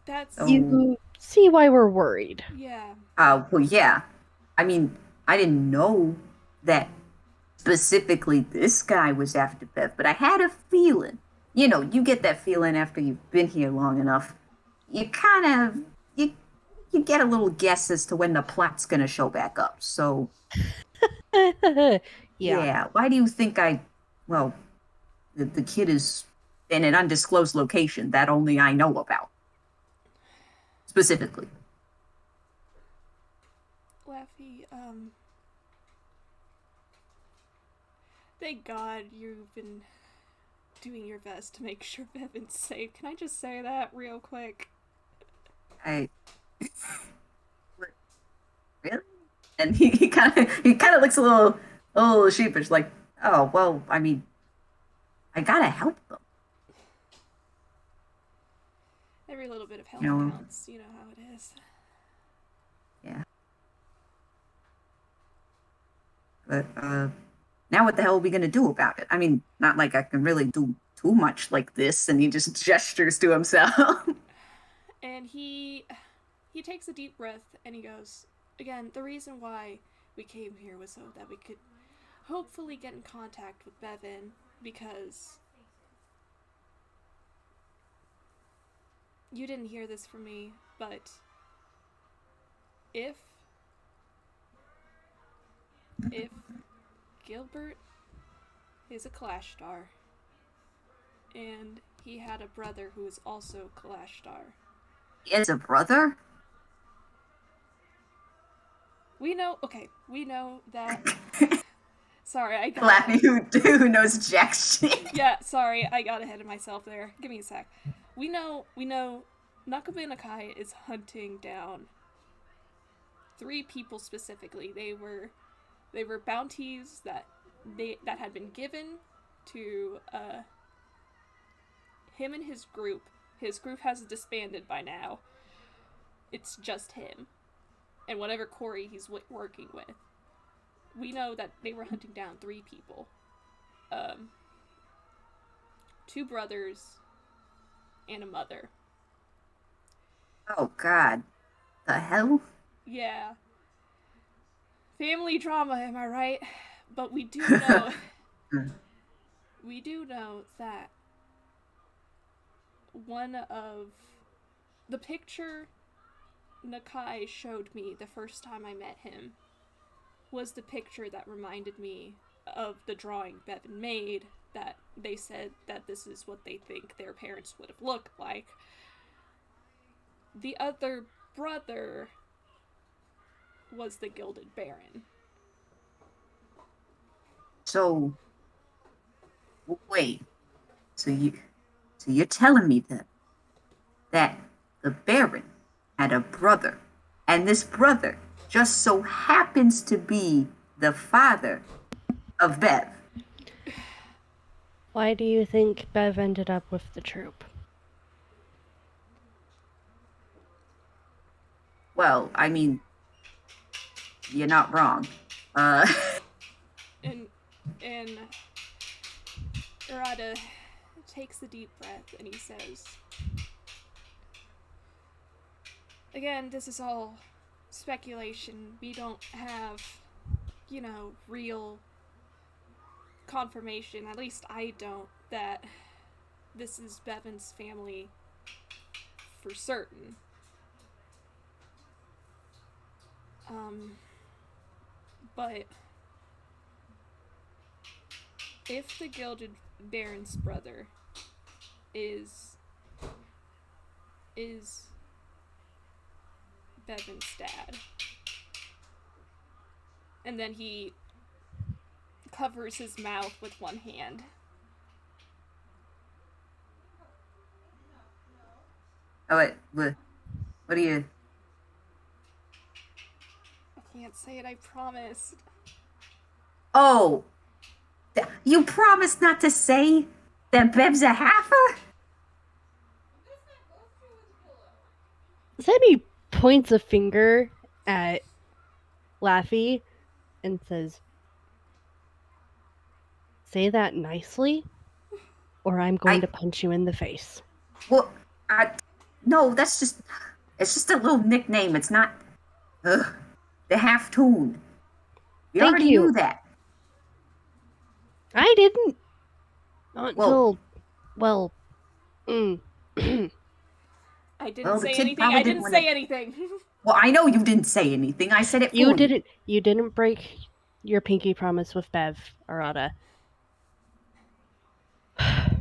That's. Oh. You see why we're worried. Yeah. Well, yeah. I mean, I didn't know that specifically this guy was after Beth, but I had a feeling. You know, you get that feeling after you've been here long enough. You kind of you get a little guess as to when the plot's gonna show back up. So Yeah. yeah, why do you think I? Well, the kid is in an undisclosed location that only I know about specifically. Laffy, thank God you've been doing your best to make sure Bevan's safe. Can I just say that real quick? I really? And he kind of looks a little sheepish, like, oh well, I mean, I gotta help them, Every little bit of help you know. counts. You know how it is. Yeah, but now what the hell are we gonna do about it? I mean, not like I can really do too much like this. And he just gestures to himself. And he takes a deep breath and he goes, again, the reason why we came here was so that we could hopefully get in contact with Bevan, because you didn't hear this from me, but if Gilbert is a Kalashtar and he had a brother who is also Kalashtar, He has a brother. we know that. Sorry, I got Laffy, who knows jack shit. Yeah, sorry, I got ahead of myself there. Give me a sec. We know Nakabe Nakai is hunting down 3 people specifically. They were bounties that had been given to him and his group. His group has disbanded by now. It's just him and whatever quarry he's working with. We know that they were hunting down 3 people. 2 brothers and a mother. Oh God, the hell? Yeah. Family drama, am I right? But we do know that one of the picture Nakai showed me the first time I met him was the picture that reminded me of the drawing Bevan made, that they said that this is what they think their parents would have looked like. The other brother was the Gilded Baron. So wait, so you're telling me that the Baron had a brother, and this brother just so happens to be the father of Bev. Why do you think Bev ended up with the troop? Well, I mean, you're not wrong. And Arata takes a deep breath and he says, again, this is all speculation. We don't have, real confirmation, at least I don't, that this is Bevan's family for certain. Um, but if the Gilded Baron's brother is Bevan's dad, and then he covers his mouth with one hand. Oh, wait, what do you... I can't say it, I promised. Oh, you promised not to say that Bev's a halfer? Sammy points a finger at Laffy and says, "Say that nicely, or I'm going I, to punch you in the face." well, no, that's just, it's just a little nickname. It's not, ugh, the half Toon. We Thank already you. knew that. I didn't. Not Well, until, well, mm. I didn't well, the say kid anything. probably I didn't didn't want to. say anything. Well, I know you didn't say anything. I said it You for you. didn't break your pinky promise with Bev, Arata.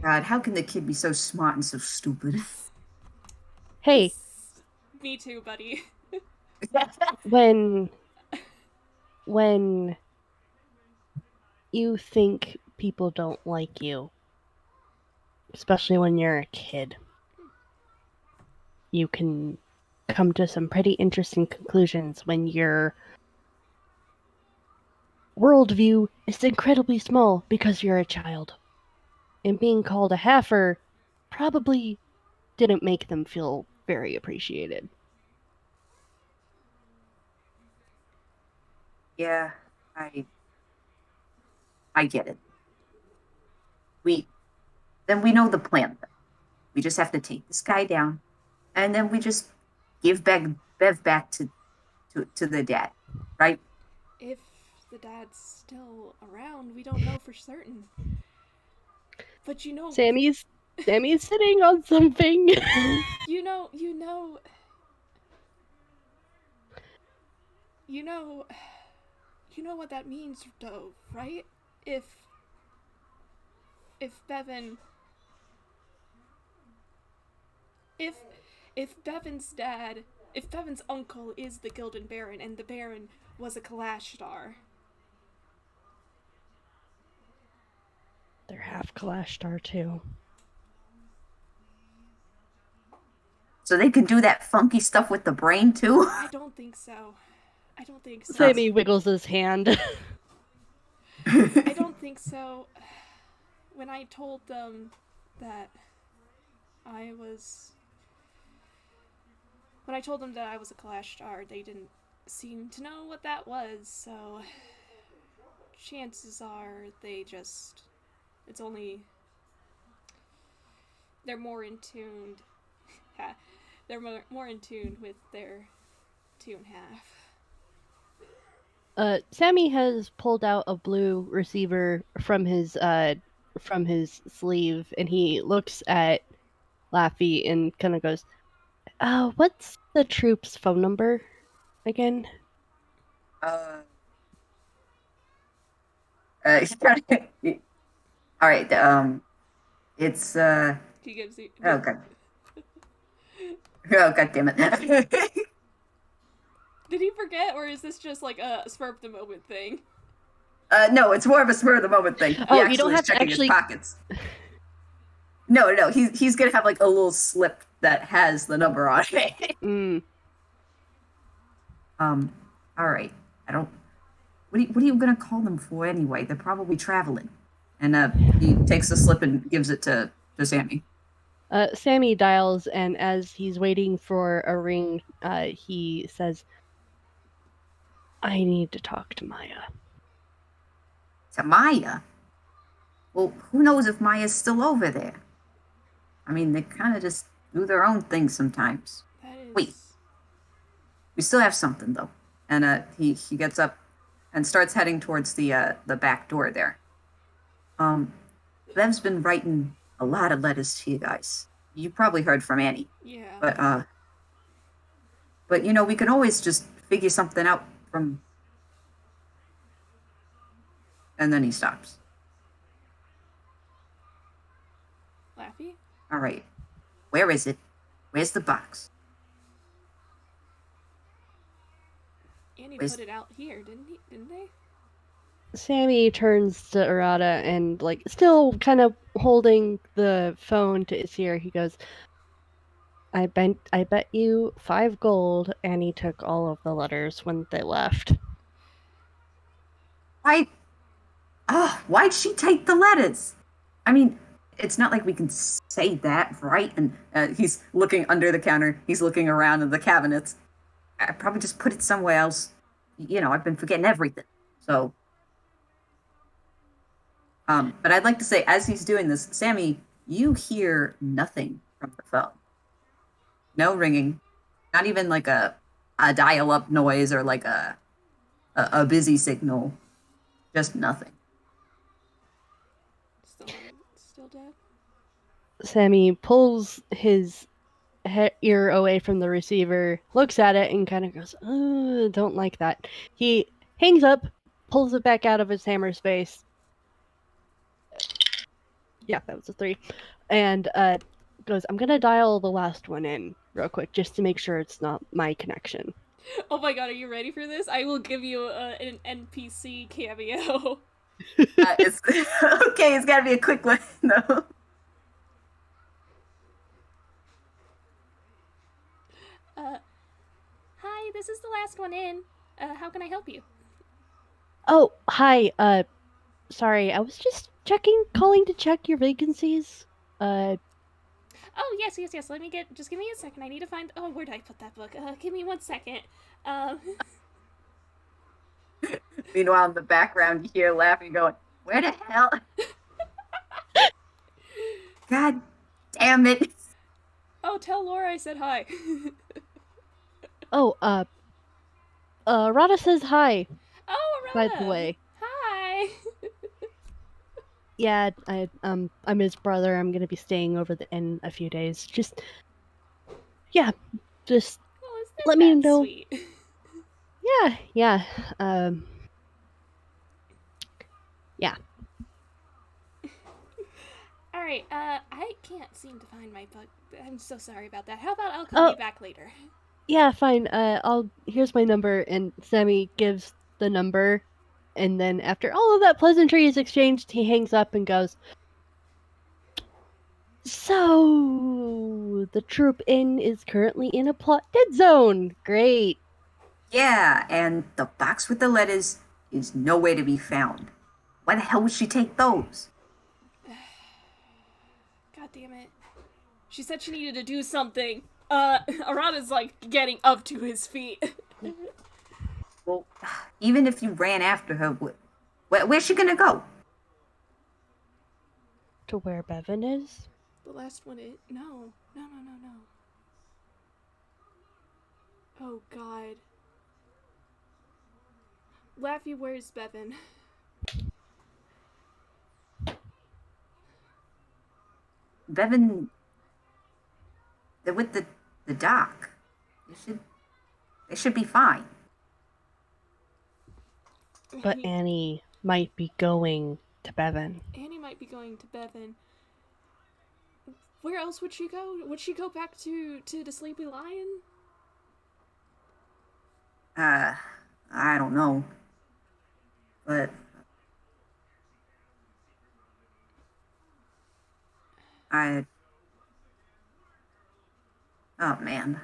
God, how can the kid be so smart and so stupid? Hey, Me too, buddy. when when you think people don't like you, especially when you're a kid, you can come to some pretty interesting conclusions when your worldview is incredibly small because you're a child. And being called a heifer probably didn't make them feel very appreciated. Yeah, I I get it. We then we know the plan. We just have to take this guy down, and then we just give Bev back to the dad, right? If the dad's still around, we don't know for certain. But Sammy's Sammy's sitting on something. you know, you know, you know, you know what that means, though, right? If if Bevan, if if Bevan's dad, if Bevan's uncle is the Gilded Baron, and the Baron was a Kalashtar, They're half Kalashtar too. So they can do that funky stuff with the brain too. I don't think so. I don't think so. Sammy wiggles his hand. I don't think so. When I told them that I was. When I told them that I was a Kalashtar, they didn't seem to know what that was, so. Chances are they just. It's only. They're more in tune. They're more in tune with their Toon half. Sammy has pulled out a blue receiver from his sleeve, and he looks at Laffy and kind of goes, "What's the troop's phone number again?" uh, all right. It's He gives you. oh god, oh god damn it. Did he forget, or is this just like a spur of the moment thing? No, it's more of a spur of the moment thing. He Oh, you don't actually is have to checking his pockets. No, he's gonna have like a little slip that has the number on it. Mm. All right. I don't. What are you gonna call them for anyway? They're probably traveling. And he takes the slip and gives it to Sammy. Sammy dials, and as he's waiting for a ring, he says, "I need to talk to Maya." To Maya. Well, who knows if Maya's still over there? I mean, they kind of just do their own thing sometimes. That Wait, is. we still have something though. And he gets up and starts heading towards the back door there. Bev's been writing a lot of letters to you guys. You probably heard from Annie. Yeah. But you know, we can always just figure something out from, and then he stops. Laffy? All right, where is it? Where's the box? Annie Where's put it out here, didn't he? Didn't they? Sammy turns to Arata and, like, still kind of holding the phone to his ear, he goes, I bet you 5 gold Annie took all of the letters when they left. why? Oh, why'd she take the letters? I mean, it's not like we can say that, right? And he's looking under the counter. He's looking around in the cabinets. I probably just put it somewhere else. You know, I've been forgetting everything. So, but I'd like to say, as he's doing this, Sammy, you hear nothing from the phone. No ringing, not even like a dial up noise or like a busy signal. Just nothing. Still dead? Sammy pulls his ear away from the receiver, looks at it, and kind of goes, don't like that. He hangs up, pulls it back out of his hammer space. Yeah, that was a 3. And goes, I'm going to dial the last one in real quick just to make sure it's not my connection. Oh my god, are you ready for this? I will give you an NPC cameo. It's okay. It's got to be a quick one though. Hi, this is the last one in. How can I help you? Oh, hi. Sorry, I was just calling to check your vacancies. Oh, yes. Just give me a second. I need to find. Oh, where did I put that book? Give me 1 second. Um, Meanwhile, in the background, you hear laughing, going, "Where the hell? God damn it!" oh, tell Laura I said hi. Oh, Rada says hi, oh, by the Arata. way. Hi. Yeah, I'm his brother. I'm gonna be staying over in a few days. Yeah, just Oh, isn't let me that know. sweet? Yeah. Um, yeah. All right. I can't seem to find my book. I'm so sorry about that. How about I'll call Oh, you back later? yeah, fine. Here's my number, and Sammy gives the number, and then after all of that pleasantry is exchanged, he hangs up and goes, So, the troop in is currently in a plot dead zone. Great. Yeah, and the box with the letters is nowhere to be found. Why the hell would she take those? God damn it. She said she needed to do something. Arata's like getting up to his feet. Well, even if you ran after her, where's she gonna go? To where Bevan is? The last one is. No. Oh, God. Laffy, where's Bevan? Bevan, they're with the doc. They should be fine. But Annie might be going to Bevan. Annie might be going to Bevan. Where else would she go? Would she go back to the Sleepy Lion? I don't know, but I. Oh man.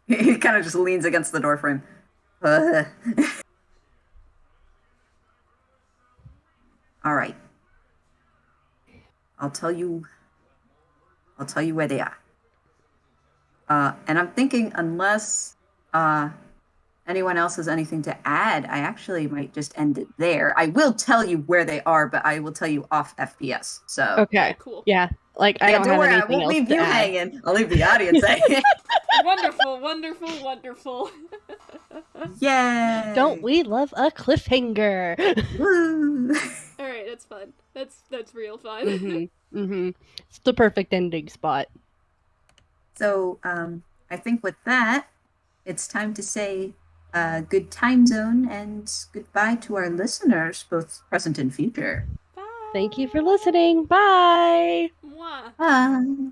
He kind of just leans against the door frame. All right. I'll tell you. I'll tell you where they are. And I'm thinking, unless anyone else has anything to add, I actually might just end it there. I will tell you where they are, but I will tell you off FPS. So, Okay. Oh, cool. Yeah. Like, I yeah, don't don't have worry. I anything won't else leave to you add. hanging. I'll leave the audience hanging. Wonderful. Don't Yay! we love a cliffhanger? Woo! All right, that's fun. That's real fun. It's the perfect ending spot. So, I think with that, it's time to say good time zone and goodbye to our listeners, both present and future. Thank you for Bye. listening. Bye. Mwah. Bye.